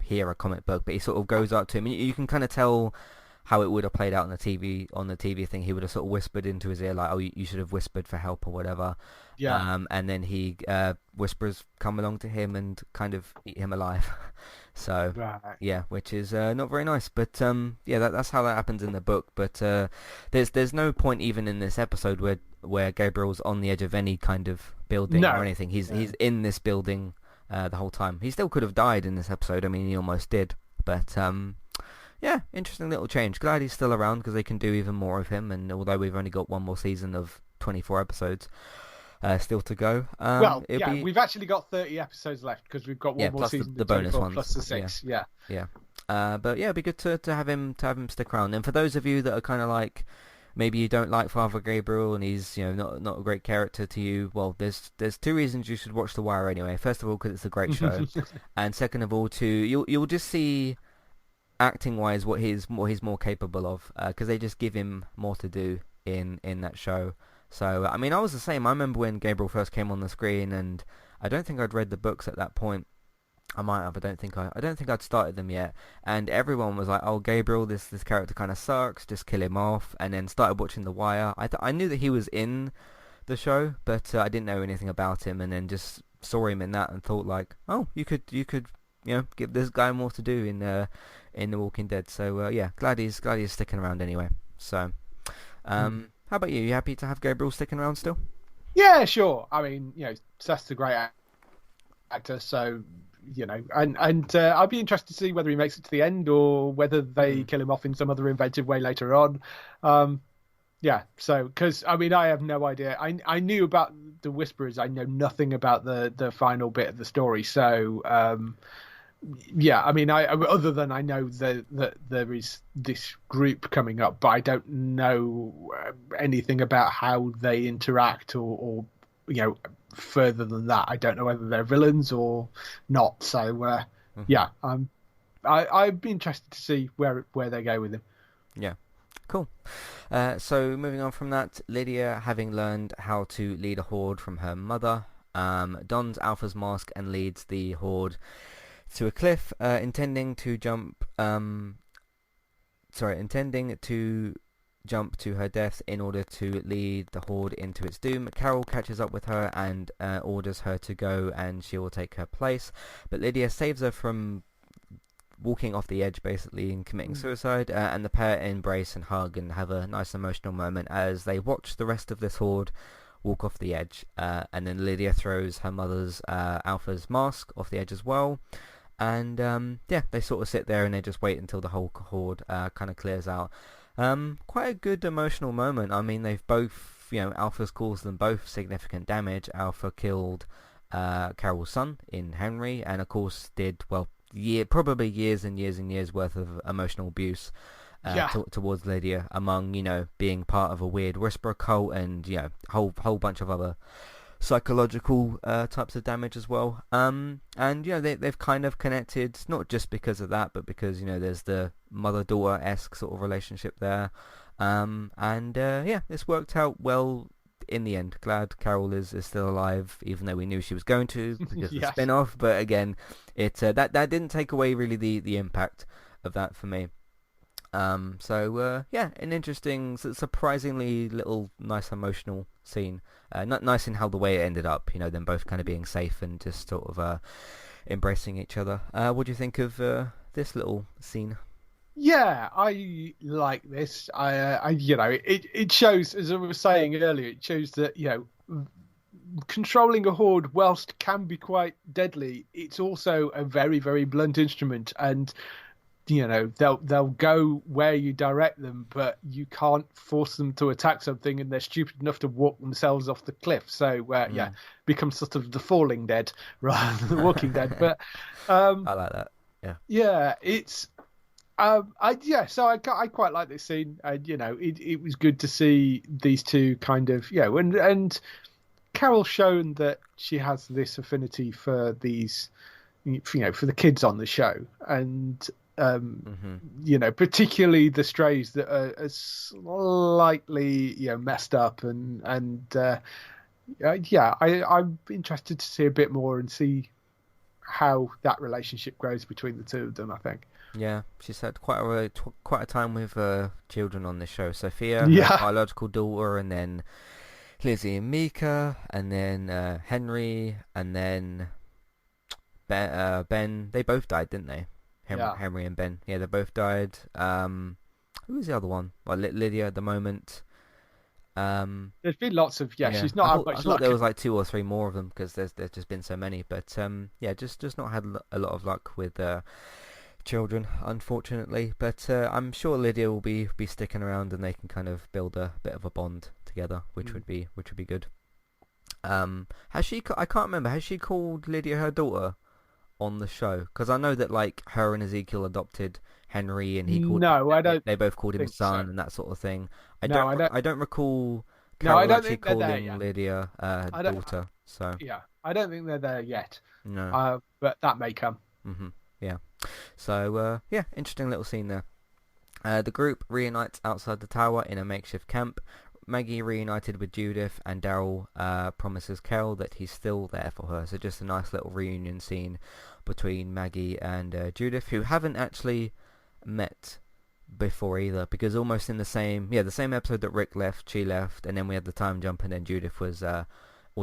hear a comic book, but he sort of goes up to him, and you can kind of tell how it would have played out on the TV thing. He would have sort of whispered into his ear like, "Oh, you should have whispered for help," or whatever. And then he whispers come along to him and kind of eat him alive. So which is not very nice. But that's how that happens in the book. But there's no point even in this episode where Gabriel's on the edge of any kind of building or anything. He's in this building the whole time. He still could have died in this episode. I mean, he almost did. But yeah, interesting little change. Glad he's still around because they can do even more of him. And although we've only got one more season of 24 episodes still to go, we've actually got 30 episodes left because we've got one more plus season, the bonus ones, plus the 6. Yeah. But yeah, it'd be good to have him stick around. And for those of you that are kind of like, maybe you don't like Father Gabriel and he's not a great character to you, well, there's 2 reasons you should watch The Wire anyway. First of all, because it's a great show, and second of all, you'll just see acting wise what he's more capable of, because they just give him more to do in that show. So I mean, I was the same. I remember when Gabriel first came on the screen, and I don't think I'd read the books at that point. I might have. I don't think I'd started them yet. And everyone was like, "Oh, Gabriel, this character kind of sucks. Just kill him off." And then started watching The Wire. I knew that he was in the show, but I didn't know anything about him. And then just saw him in that and thought like, "Oh, you could give this guy more to do in The Walking Dead." So yeah, glad he's sticking around anyway. So, how about you? You happy to have Gabriel sticking around still? Yeah, sure. I mean, Seth's a great actor, so and I'd be interested to see whether he makes it to the end or whether they kill him off in some other inventive way later on. So because I mean, I have no idea. I knew about the Whisperers. I know nothing about the final bit of the story. So I mean, I other than I know that there is this group coming up, but I don't know anything about how they interact or further than that. I don't know whether they're villains or not. So I'd be interested to see where they go with him. Yeah, cool. So moving on from that, Lydia, having learned how to lead a horde from her mother, dons Alpha's mask and leads the horde to a cliff, intending to jump to her death in order to lead the horde into its doom. Carol catches up with her and orders her to go, and she will take her place. But Lydia saves her from walking off the edge, basically, and committing suicide. And the pair embrace and hug and have a nice emotional moment as they watch the rest of this horde walk off the edge. And then Lydia throws her mother's Alpha's mask off the edge as well. And they sort of sit there and they just wait until the whole horde kind of clears out. Quite a good emotional moment. I mean, they've both, Alpha's caused them both significant damage. Alpha killed Carol's son in Henry, and of course did, probably years and years and years worth of emotional abuse towards Lydia, among, being part of a weird Whisperer cult and, whole bunch of other psychological types of damage as well. They've kind of connected, not just because of that, but because there's the mother-daughter-esque sort of relationship there. This worked out well in the end. Glad Carol is still alive, even though we knew she was going to because of the spin-off. But again, it that didn't take away really the impact of that for me. An interesting, surprisingly little nice emotional scene. Not nice in how the way it ended up, them both kind of being safe and just sort of embracing each other. What do you think of this little scene? Yeah, I like this. It shows, as I was saying earlier, it shows that controlling a horde, whilst can be quite deadly, it's also a very, very blunt instrument, and they'll go where you direct them, but you can't force them to attack something, and they're stupid enough to walk themselves off the cliff. So becomes sort of the Falling Dead rather than the Walking Dead. But I like that. Yeah, it's so I quite like this scene. It was good to see these two kind of and Carol's shown that she has this affinity for these for the kids on the show, and particularly the strays that are slightly messed up, and I'm interested to see a bit more and see how that relationship grows between the two of them. I think. Yeah, she's had quite a time with children on this show. Sophia, her biological daughter, and then Lizzie and Mika, and then Henry, and then Ben. They both died, didn't they? Henry and Ben. Yeah, they both died. Who was the other one? Well, Lydia at the moment. There's been lots of she's not had much luck. I thought there was like 2 or 3 more of them because there's just been so many. But just not had a lot of luck with children, unfortunately. But I'm sure Lydia will be sticking around, and they can kind of build a bit of a bond together, which would be good. Has she? I can't remember. Has she called Lydia her daughter on the show? Because I know that like her and Ezekiel adopted Henry, and he called. No, I don't. They both called him think son so. and that sort of thing. I No, don't recall No, Carol I don't actually think they're there calling yet. Lydia I don't- daughter. So Yeah, I don't think they're there yet. no. But that may come. Yeah. So yeah, interesting little scene there. The group reunites outside the tower in a makeshift camp. Maggie reunited with Judith, and Daryl promises Carol that he's still there for her. So just a nice little reunion scene between Maggie and Judith, who haven't actually met before either, because almost in the same episode that Rick left, she left, and then we had the time jump, and then Judith was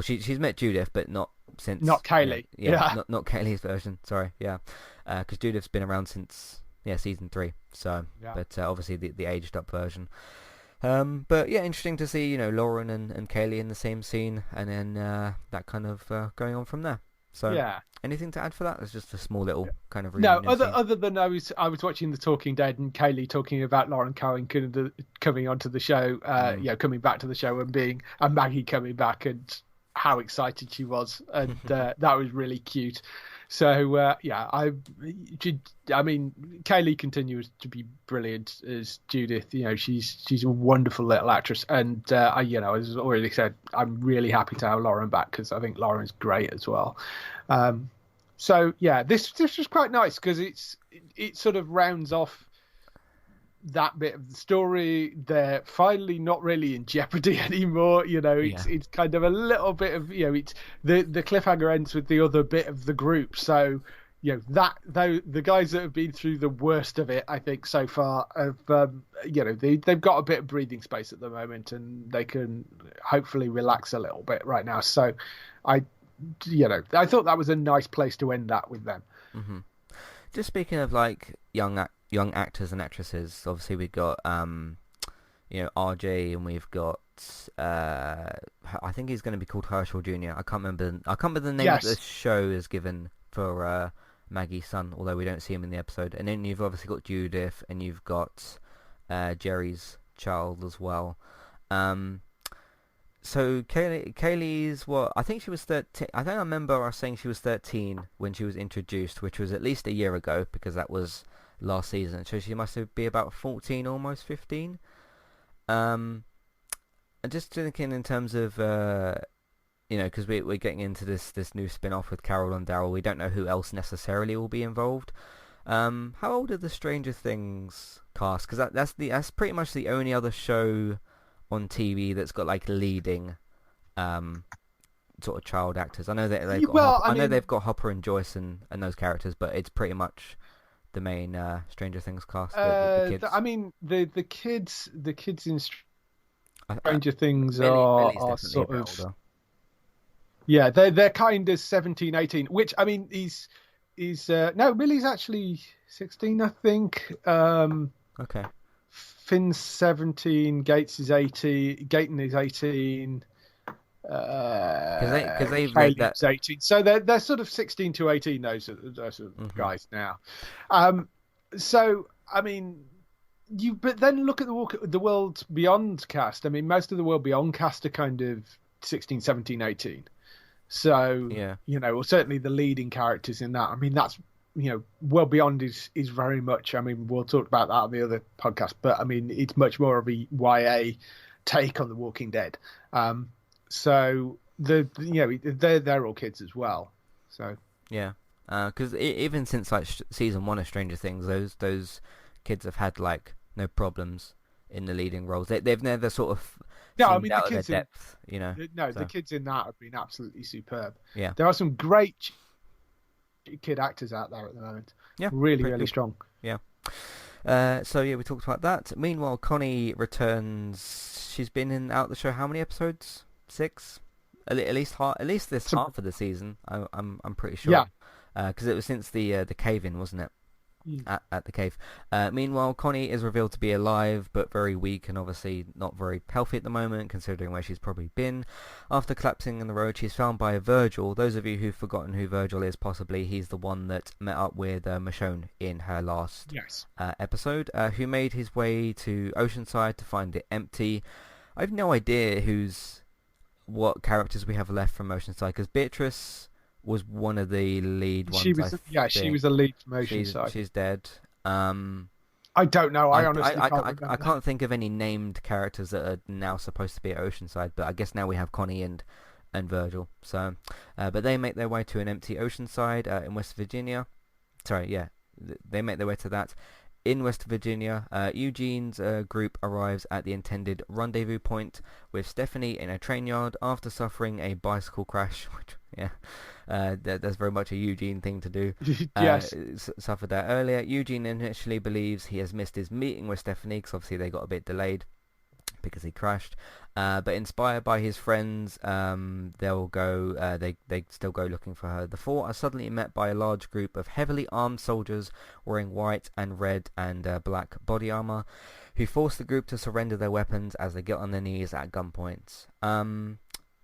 she's met Judith, but not since Kaylee. Yeah. Not Kaylee's version, sorry. Because Judith's been around since season 3, so Yeah. but obviously the aged up version. But yeah, interesting to see Lauren and Kaylee in the same scene, and then that kind of going on from there. So Yeah. anything to add for that? It's just a small little kind of No, reunion scene. other than I was watching The Talking Dead and Kaylee talking about Lauren Cohen coming onto the show, coming back to the show and Maggie coming back, and how excited she was, and that was really cute. So I mean, Kaylee continues to be brilliant as Judith. She's a wonderful little actress, and as already said, I'm really happy to have Lauren back, because I think Lauren's great as well. So yeah, this was quite nice, because it sort of rounds off that bit of the story. They're finally not really in jeopardy anymore. It's kind of a little bit of it's the cliffhanger ends with the other bit of the group. So that though the guys that have been through the worst of it, I think so far, have they've got a bit of breathing space at the moment, and they can hopefully relax a little bit right now. So I thought that was a nice place to end that with them. Mm-hmm. Just speaking of like young actors and actresses, obviously we've got RJ, and we've got I think he's going to be called Herschel Jr. I can't remember the name Yes. that the show is given for Maggie's son, although we don't see him in the episode. And then you've obviously got Judith, and you've got Jerry's child as well. So Kaylee's what? I think she was 13. I think I remember us saying she was 13 when she was introduced, which was at least a year ago, because that was last season. So she must be about 14, almost 15. And just thinking in terms of, because we're getting into this new spin-off with Carol and Daryl. We don't know who else necessarily will be involved. How old are the Stranger Things cast? Because that's pretty much the only other show on TV that's got like leading sort of child actors. I know that they've got they've got Hopper and Joyce and those characters, but it's pretty much the main Stranger Things cast. The kids. The kids in Stranger Things Millie's are definitely sort a bit of older. Yeah, they're kind of 17, 18, which I mean he's no, Millie's actually 16, I think. Okay. Finn's 17, Gaten is 18. Because they've read that. Kaylee's 18. So they're sort of 16 to 18, those sort of guys now. So I mean, but then look at the World Beyond cast. I mean, most of the World Beyond cast are kind of 16, 17, 18. So Yeah. or certainly the leading characters in that. I mean, that's World Beyond is very much. I mean, we'll talk about that on the other podcast, but I mean, it's much more of a YA take on The Walking Dead. So they're all kids as well. So Yeah. Because even since like season 1 of Stranger Things, those kids have had like no problems in the leading roles. They've never sort of seemed out of their depth, the kids in that have been absolutely superb. Yeah. There are some great kid actors out there at the moment. Yeah, really pretty good. strong. Yeah. So yeah, we talked about that. Meanwhile, Connie returns. She's been out the show how many episodes? 6. At least half of the season. I'm pretty sure. Yeah. Because it was since the cave-in, wasn't it? at the cave. Meanwhile, Connie is revealed to be alive but very weak and obviously not very healthy at the moment, considering where she's probably been. After collapsing in the road, she's found by Virgil. Those of you who've forgotten who Virgil is, possibly he's the one that met up with Michonne in her last episode, who made his way to Oceanside to find it empty. I have no idea what characters we have left from Oceanside, because Beatrice was one of the lead ones. She was a lead from Oceanside. She's dead. I don't know. I honestly can't remember. I can't think of any named characters that are now supposed to be at Oceanside, but I guess now we have Connie and Virgil. So, but they make their way to an empty Oceanside in West Virginia. Sorry, yeah, they make their way to that. In West Virginia, Eugene's group arrives at the intended rendezvous point with Stephanie in a train yard after suffering a bicycle crash. Which, that's very much a Eugene thing to do. Yes. Suffered that earlier. Eugene initially believes he has missed his meeting with Stephanie because obviously they got a bit delayed because he crashed. But inspired by his friends, they'll go. They still go looking for her. The four are suddenly met by a large group of heavily armed soldiers wearing white and red and black body armor, who force the group to surrender their weapons as they get on their knees at gunpoint.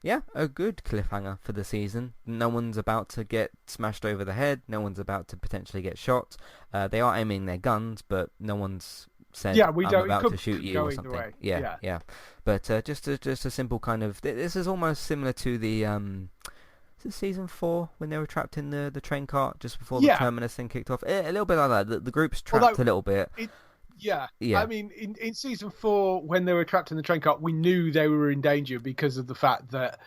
Yeah, a good cliffhanger for the season. No one's about to get smashed over the head. No one's about to potentially get shot. They are aiming their guns, but no one's said, I'm about to shoot you or something. Yeah. But just a simple kind of... This is almost similar to the... is it season 4 when they were trapped in the train cart just before the Terminus thing kicked off? A little bit like that. The group's trapped a little bit. Yeah. I mean, in season 4, when they were trapped in the train cart, we knew they were in danger because of the fact that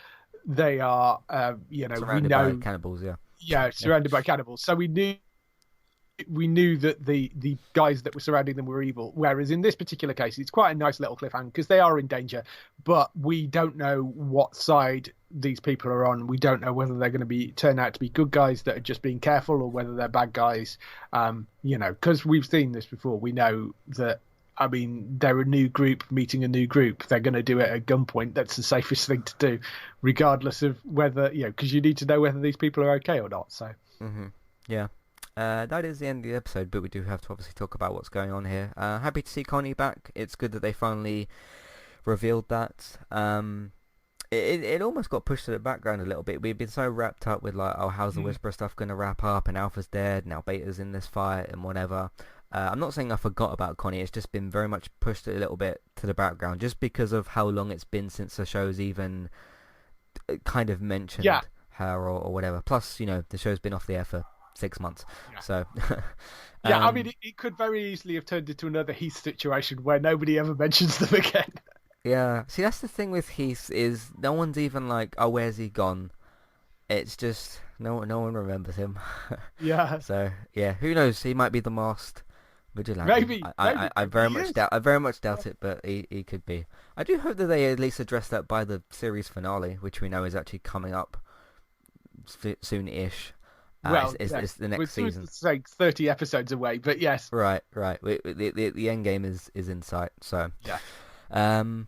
they are, surrounded by cannibals. Surrounded by cannibals. So we knew that the guys that were surrounding them were evil. Whereas in this particular case, it's quite a nice little cliffhanger because they are in danger, but we don't know what side these people are on. We don't know whether they're going to turn out to be good guys that are just being careful, or whether they're bad guys. Because we've seen this before. We know that. I mean, they're a new group meeting a new group. They're going to do it at gunpoint. That's the safest thing to do, regardless of whether because you need to know whether these people are okay or not. So. Mm-hmm. Yeah. That is the end of the episode, but we do have to obviously talk about what's going on here. Happy to see Connie back. It's good that they finally revealed that. It almost got pushed to the background a little bit. We've been so wrapped up with how's the Whisperer stuff going to wrap up, and Alpha's dead, now Beta's in this fight, and whatever. I'm not saying I forgot about Connie. It's just been very much pushed a little bit to the background, just because of how long it's been since the show's even kind of mentioned her or whatever. Plus, the show's been off the air for 6 months. So I mean, it could very easily have turned into another Heath situation where nobody ever mentions them again. Yeah, see, that's the thing with Heath, is no one's even like, oh, where's he gone? It's just no one remembers him. Yeah. So yeah, who knows? He might be the masked vigilante. Maybe. I very much doubt it, but he could be. I do hope that they at least address that by the series finale, which we know is actually coming up soon-ish. It's the next season. It's like 30 episodes away, but yes. Right. The end game is in sight. So yeah.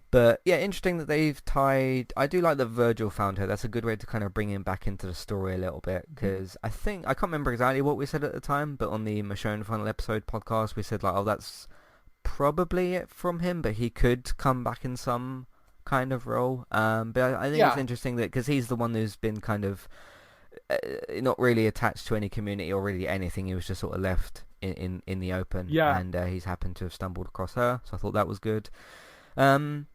But yeah, interesting that they've tied. I do like that Virgil found her. That's a good way to kind of bring him back into the story a little bit, because I can't remember exactly what we said at the time, but on the Michonne final episode podcast, we said that's probably it from him, but he could come back in some kind of role. But I think it's interesting that because he's the one who's been kind of not really attached to any community or really anything. He was just sort of left in the open, and he's happened to have stumbled across her, so I thought that was good. One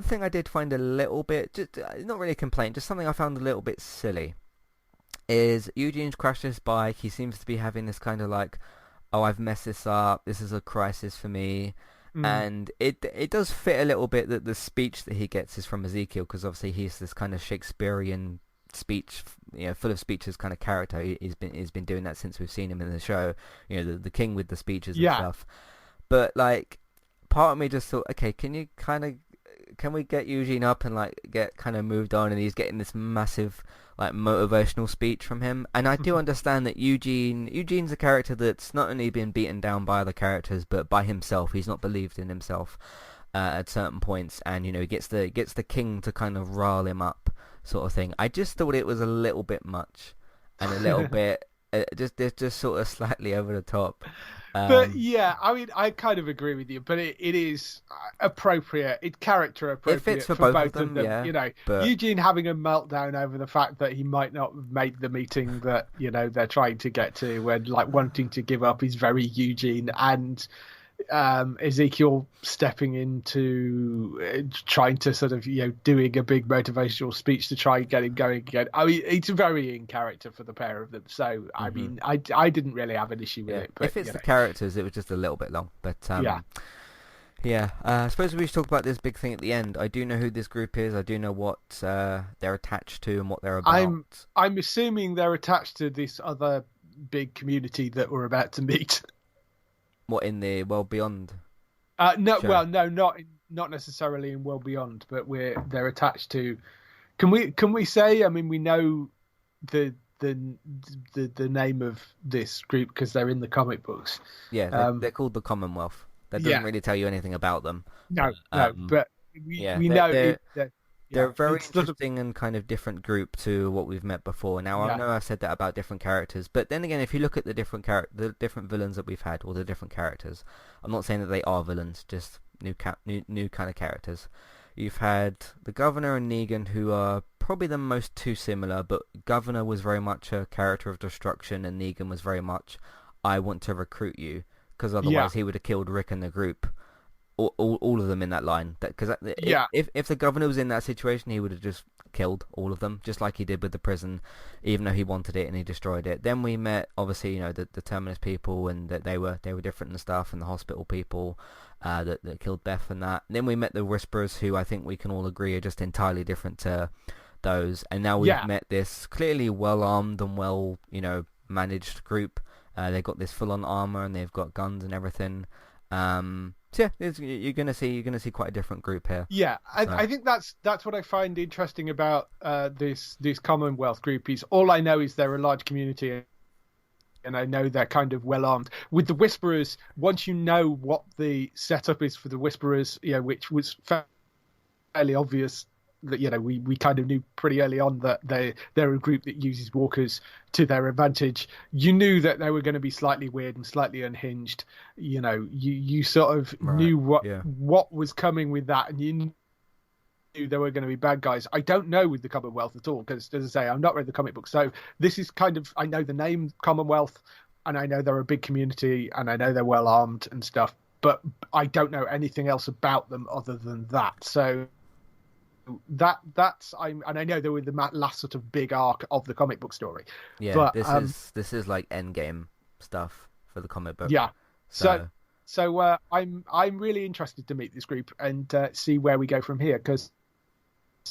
thing I did find a little bit, just, not really a complaint, just something I found a little bit silly, is Eugene's crashed his bike. He seems to be having this kind of like, oh, I've messed this up, this is a crisis for me. And it does fit a little bit that the speech that he gets is from Ezekiel, because obviously he's this kind of Shakespearean speech, full of speeches kind of character. He's been doing that since we've seen him in the show, the king with the speeches and stuff. But like, part of me just thought, okay, can we get Eugene up and like get kind of moved on, and he's getting this massive like motivational speech from him. And I do understand that Eugene's a character that's not only been beaten down by other characters, but by himself. He's not believed in himself at certain points, and he gets the king to kind of rile him up, sort of thing. I just thought it was a little bit much and a little bit just sort of slightly over the top. But yeah, I mean, I kind of agree with you, but it is appropriate. It's character appropriate. It fits for both of them, yeah, You know, but... Eugene having a meltdown over the fact that he might not have made the meeting that, you know, they're trying to get to, and like wanting to give up is very Eugene, and Ezekiel stepping into trying to sort of, you know, doing a big motivational speech to try and get him going again. I mean, it's very in character for the pair of them. So I mean, I didn't really have an issue with it. But, if it's the characters, it was just a little bit long. But I suppose we should talk about this big thing at the end. I do know who this group is. I do know what they're attached to and what they're about. I'm assuming they're attached to this other big community that we're about to meet. What, in the World Beyond? No, show? well, no, not necessarily in World Beyond, but they're attached to. Can we say? I mean, we know the name of this group because they're in the comic books. Yeah, they're called the Commonwealth. That doesn't really tell you anything about them. No, but we know they're a very interesting and kind of different group to what we've met before. Now, I know I've said that about different characters, but then again, if you look at the different villains that we've had, or the different characters, I'm not saying that they are villains, just new kind of characters. You've had the Governor and Negan, who are probably the most two similar, but Governor was very much a character of destruction, and Negan was very much, I want to recruit you, because otherwise he would have killed Rick and the group. All of them in that line. If the Governor was in that situation, he would have just killed all of them, just like he did with the prison, even though he wanted it and he destroyed it. Then we met, obviously, you know, the Terminus people, and that they were different and stuff, and the hospital people that killed Beth and that. And then we met the Whisperers, who I think we can all agree are just entirely different to those. And now we've met this clearly well-armed and well, you know, managed group. They've got this full-on armor and they've got guns and everything. So yeah, you're gonna see quite a different group here. Yeah, I think that's what I find interesting about this Commonwealth group. Is all I know is they're a large community, and I know they're kind of well armed. With the Whisperers, once you know what the setup is for the Whisperers, you know, which was fairly obvious, that, you know, we kind of knew pretty early on that they're a group that uses walkers to their advantage. You knew that they were going to be slightly weird and slightly unhinged. You know, you sort of knew what was coming with that, and you knew they were going to be bad guys. I don't know with the Commonwealth at all, because, as I say, I've not read the comic book, so this is kind of, I know the name Commonwealth, and I know they're a big community, and I know they're well armed and stuff, but I don't know anything else about them other than that. So and I know they were the last sort of big arc of the comic book story. Yeah, but this is like endgame stuff for the comic book. Yeah, so I'm really interested to meet this group and see where we go from here, because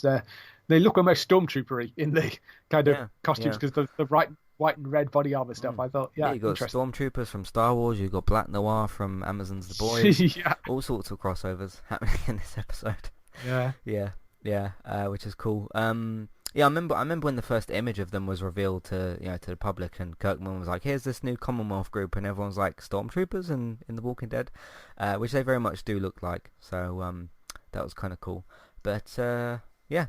they look almost stormtroopery in the kind of costumes, because the white and red body armor stuff. I thought, you got stormtroopers from Star Wars, you've got Black Noir from Amazon's The Boys. All sorts of crossovers happening in this episode. Which is cool. I remember when the first image of them was revealed to the public, and Kirkman was like, "Here's this new Commonwealth group," and everyone's like, "Stormtroopers in The Walking Dead," which they very much do look like. So that was kind of cool. But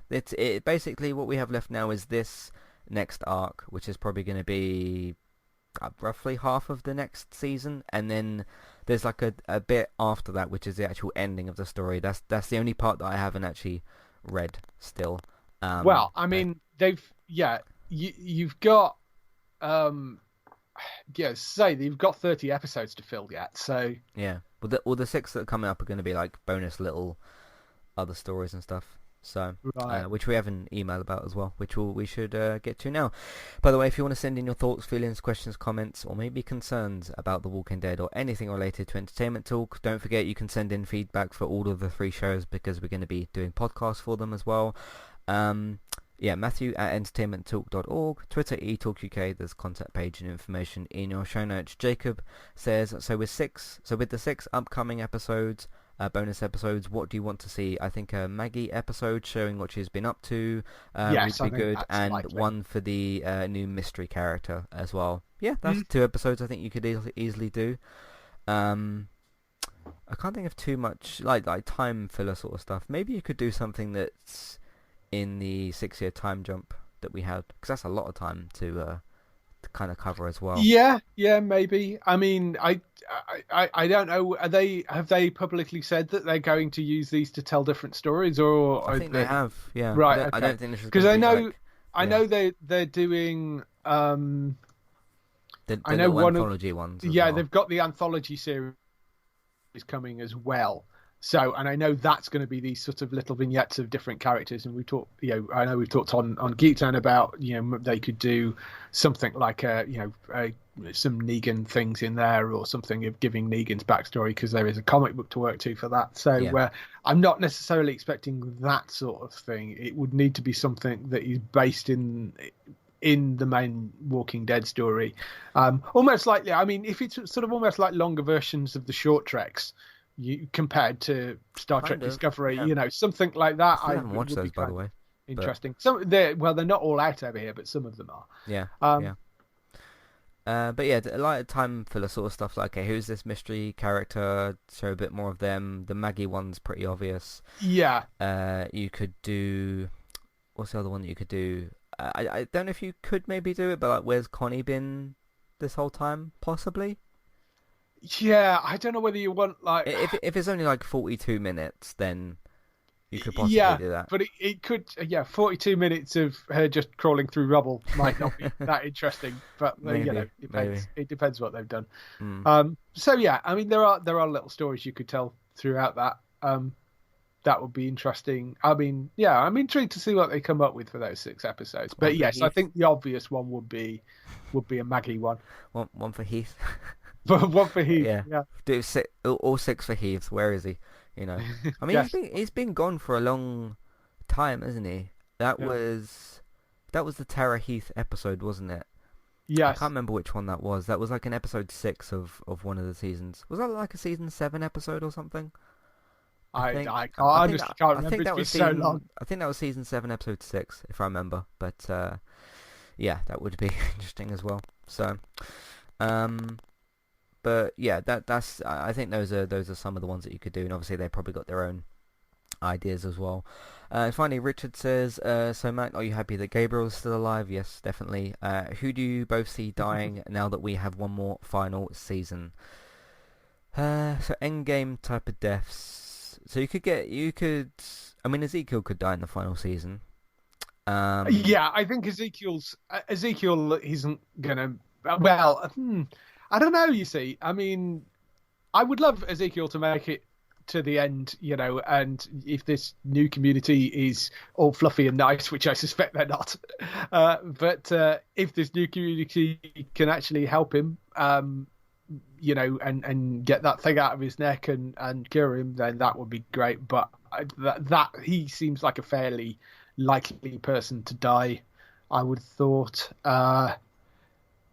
it's basically what we have left now is this next arc, which is probably going to be roughly half of the next season, and then there's like a bit after that, which is the actual ending of the story. That's the only part that I haven't actually read still. Well, I mean, you've got they've got 30 episodes to fill yet, so well, the 6 that are coming up are going to be like bonus little other stories and stuff. So, which we have an email about as well, which we should get to now. By the way, if you want to send in your thoughts, feelings, questions, comments, or maybe concerns about The Walking Dead or anything related to Entertainment Talk, don't forget you can send in feedback for all of the 3 shows, because we're going to be doing podcasts for them as well. Matthew at entertainmenttalk.org, Twitter eTalkUK. There's contact page and information in your show notes. Jacob says, with the 6 upcoming episodes, bonus episodes, what do you want to see? I think a Maggie episode showing what she's been up to would be good, and likely one for the new mystery character as well. Yeah, that's 2 episodes I think you could easily do. I can't think of too much like time filler sort of stuff. Maybe you could do something that's in the 6-year time jump that we had, because that's a lot of time to to kind of cover as well. Yeah, maybe. I mean, I don't know. Have they publicly said that they're going to use these to tell different stories, or I think they have. Yeah, Right. I don't think this is because gonna I be know like, I know they're doing. the I know little one of- anthology ones. As Yeah, well. they've got the anthology series coming as well. So, and I know that's going to be these sort of little vignettes of different characters. And we talked, I know we've talked on Geek Town about, they could do something like, some Negan things in there, or something of giving Negan's backstory, because there is a comic book to work to for that. So, Yeah. I'm not necessarily expecting that sort of thing. It would need to be something that is based in the main Walking Dead story, almost like, I mean, if it's sort of almost like longer versions of the short treks, compared to Star Trek Kind of, Discovery, yeah. Something like that. I haven't watched those, by the way. Interesting. Some they're not all out over here, but some of them are. Yeah. Um, But yeah, like time filler sort of stuff. Like, okay, who's this mystery character? Show a bit more of them. The Maggie one's pretty obvious. Yeah. You could do. What's the other one that you could do? I don't know if you could maybe do it, but like, where's Connie been this whole time? Possibly. Yeah, I don't know whether you want like If it's only like 42 minutes, then you could possibly do that. But it could 42 minutes of her just crawling through rubble might not be that interesting. But Maybe, depends. maybe. It depends what they've done. Mm. So yeah, I mean there are little stories you could tell throughout that. That would be interesting. I mean, yeah, I'm intrigued to see what they come up with for those 6 episodes. But yes, I think the obvious one would be a Maggie one. One for Heath. But one for Heath. Yeah. Yeah. Do all 6 for Heath. Where is he? I mean, Yes. he's been gone for a long time, isn't he? That Yeah. was the Tara Heath episode, wasn't it? I Yes. can't remember which one that was. That was like an episode 6 of one of the seasons. Was that like a season 7 episode or something? I honestly can't remember. I think that was It's been so season. long. I think that was season 7, episode 6, if I remember. But yeah, that would be interesting as well. So, but yeah, that's. I think those are some of the ones that you could do, and obviously they probably got their own ideas as well. And finally, Richard says, so Matt, are you happy that Gabriel is still alive? Yes, definitely. Who do you both see dying now that we have one more final season? So endgame type of deaths. So you could. I mean, Ezekiel could die in the final season. Yeah, I think Ezekiel isn't gonna. Well, I don't know. You see, I mean, I would love Ezekiel to make it to the end, and if this new community is all fluffy and nice, which I suspect they're not, but if this new community can actually help him, and get that thing out of his neck and cure him, then that would be great. But that he seems like a fairly likely person to die, I would have thought.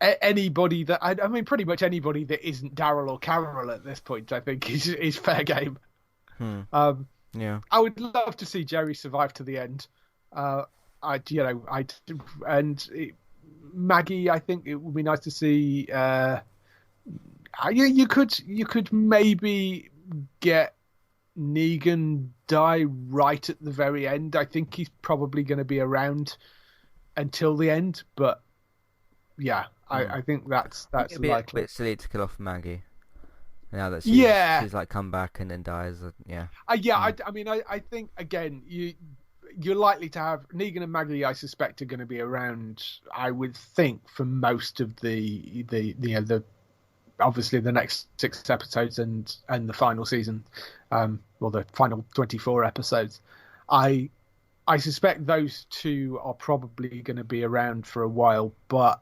Anybody that I mean, pretty much anybody that isn't Daryl or Carol at this point, I think is fair game. Yeah, I would love to see Jerry survive to the end. Maggie, I think it would be nice to see. You could maybe get Negan die right at the very end. I think he's probably going to be around until the end, but yeah, I think that's it'd be likely. a bit silly to kill off Maggie. Now that she's like come back and then dies. Yeah. I mean, I think again, you're likely to have Negan and Maggie. I suspect are going to be around. I would think for most of the obviously the next 6 episodes and the final season, or the final 24 episodes. I suspect those 2 are probably going to be around for a while, but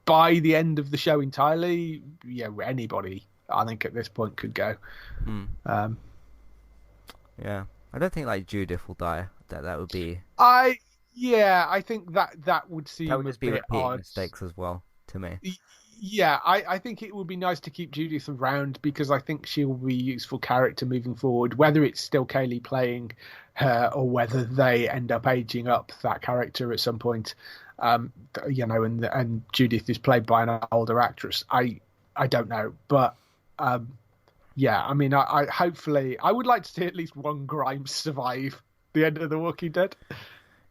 by the end of the show entirely, anybody I think at this point could go. Yeah, I don't think like Judith will die. That would be. I think that would seem That would a just be bit repeating odd. mistakes as well to me. Yeah, I think it would be nice to keep Judith around because I think she will be a useful character moving forward, whether it's still Kaylee playing her or whether they end up aging up that character at some point. And Judith is played by an older actress. I don't know, but yeah, I mean, I hopefully I would like to see at least one Grimes survive the end of The Walking Dead.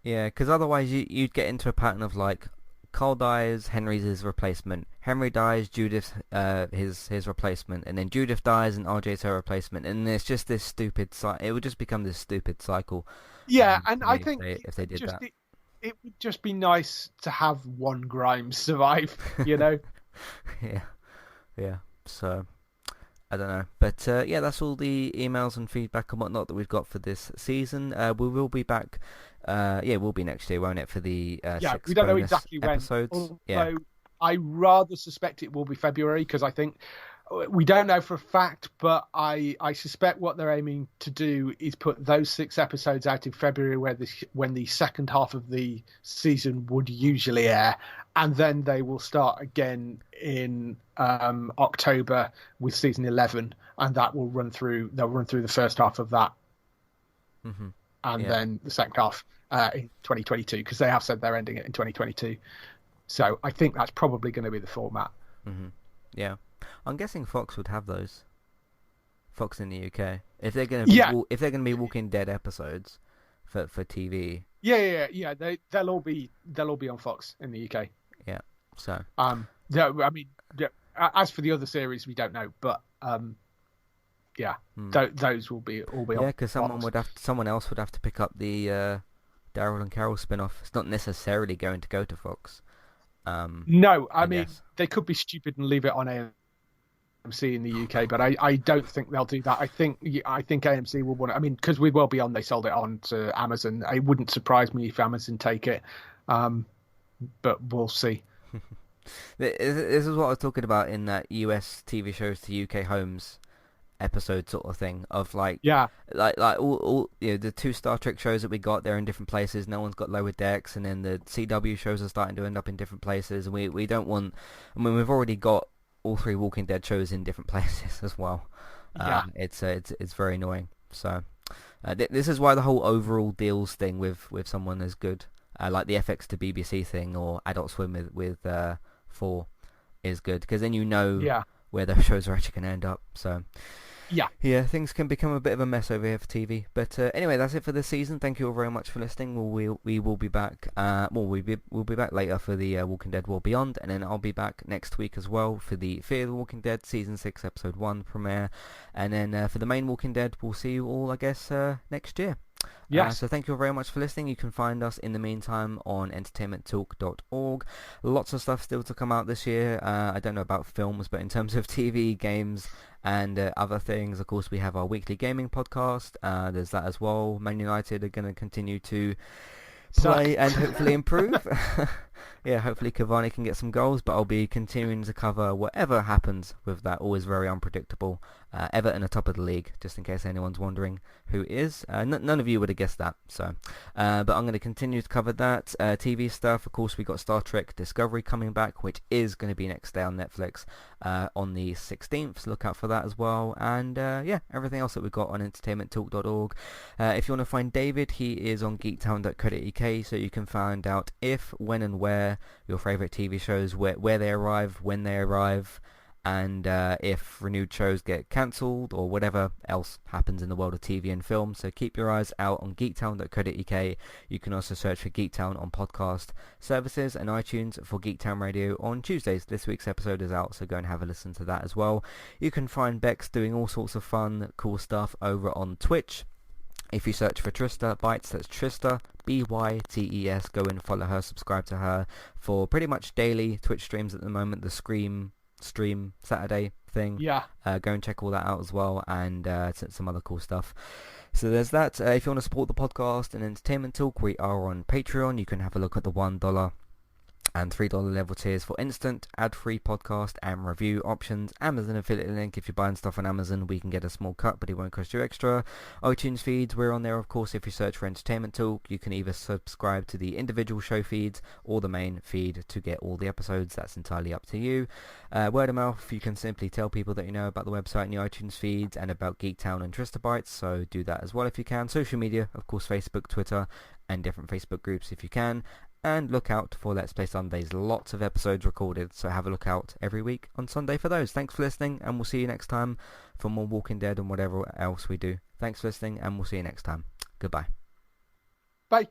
Yeah, because otherwise you'd get into a pattern of like Carl dies, Henry's his replacement. Henry dies, Judith his replacement, and then Judith dies, and RJ's her replacement, and it's just this stupid it would just become this stupid cycle. Yeah, and I if think if they did just, that, it would just be nice to have one Grimes survive, you know. yeah. So I don't know, but yeah, that's all the emails and feedback and whatnot that we've got for this season. We will be back. We'll be next year, won't it? For the 6 we don't know bonus exactly episodes. when. Yeah. Although I rather suspect it will be February, because I think we don't know for a fact, but I suspect what they're aiming to do is put those 6 episodes out in February, when the second half of the season would usually air, and then they will start again in October with season 11, and that will run through. They'll run through the first half of that, and then the second half in 2022, because they have said they're ending it in 2022. So I think that's probably going to be the format. Yeah, I'm guessing Fox would have those. Fox in the UK, if they're going to be Walking Dead episodes for TV. Yeah. They'll all be on Fox in the UK. Yeah. So. As for the other series, we don't know, but those will be all be on. Yeah, because someone else would have to pick up the Daryl and Carol spin-off. It's not necessarily going to go to Fox. No, I mean, they could be stupid and leave it on AMC in the UK, but I don't think they'll do that. I think AMC will want it. I mean, because we will be on, they sold it on to Amazon. It wouldn't surprise me if Amazon take it, but we'll see. This is what I was talking about in that US TV shows to UK homes episode sort of thing, of like all the 2 Star Trek shows that we got, they're in different places. No one's got Lower Decks, and then the CW shows are starting to end up in different places, and we don't want. I mean, we've already got all 3 Walking Dead shows in different places as well. It's very annoying. So this is why the whole overall deals thing with someone is good, like the FX to BBC thing or Adult Swim with 4 is good, because then you know where those shows are actually going to end up. So yeah, things can become a bit of a mess over here for TV. But anyway, that's it for this season. Thank you all very much for listening. We will be back. We'll be back later for the Walking Dead World Beyond, and then I'll be back next week as well for the Fear the Walking Dead Season 6 Episode 1 premiere, and then for the main Walking Dead, we'll see you all, I guess, next year. Yes. So thank you all very much for listening. You can find us in the meantime on entertainmenttalk.org. Lots of stuff still to come out this year. I don't know about films, but in terms of TV, games, and other things, of course, we have our weekly gaming podcast. There's that as well. Man United are going to continue to play and hopefully improve. Yeah, hopefully Cavani can get some goals, but I'll be continuing to cover whatever happens with that. Always very unpredictable. Everton are top of the league, just in case anyone's wondering who is. None of you would have guessed that. So, but I'm going to continue to cover that. TV stuff, of course, we got Star Trek Discovery coming back, which is going to be next day on Netflix on the 16th. So look out for that as well. And everything else that we've got on entertainmenttalk.org. If you want to find David, he is on geektown.co.uk, so you can find out if, when and where your favourite TV shows, where they arrive, when they arrive, and if renewed shows get cancelled or whatever else happens in the world of TV and film. So keep your eyes out on geektown.co.uk. You can also search for Geektown on podcast services and iTunes for Geektown Radio on Tuesdays. This week's episode is out, so go and have a listen to that as well. You can find Bex doing all sorts of fun, cool stuff over on Twitch. If you search for Trista Bytes, that's Trista, B-Y-T-E-S. Go and follow her, subscribe to her for pretty much daily Twitch streams at the moment. The Stream Saturday thing. Yeah. Go and check all that out as well, and some other cool stuff. So there's that. If you want to support the podcast and Entertainment Talk, we are on Patreon. You can have a look at the $1 and $3 level tiers for instant ad-free podcast and review options. Amazon affiliate link. If you're buying stuff on Amazon, we can get a small cut, but it won't cost you extra. iTunes feeds, we're on there, of course. If you search for Entertainment Talk, you can either subscribe to the individual show feeds or the main feed to get all the episodes. That's entirely up to you. Word of mouth, you can simply tell people that you know about the website and the iTunes feeds and about Geektown and Trista Bytes, so do that as well if you can. Social media, of course, Facebook, Twitter, and different Facebook groups if you can. And look out for Let's Play Sundays. Lots of episodes recorded, so have a look out every week on Sunday for those. Thanks for listening, and we'll see you next time for more Walking Dead and whatever else we do. Thanks for listening, and we'll see you next time. Goodbye. Bye.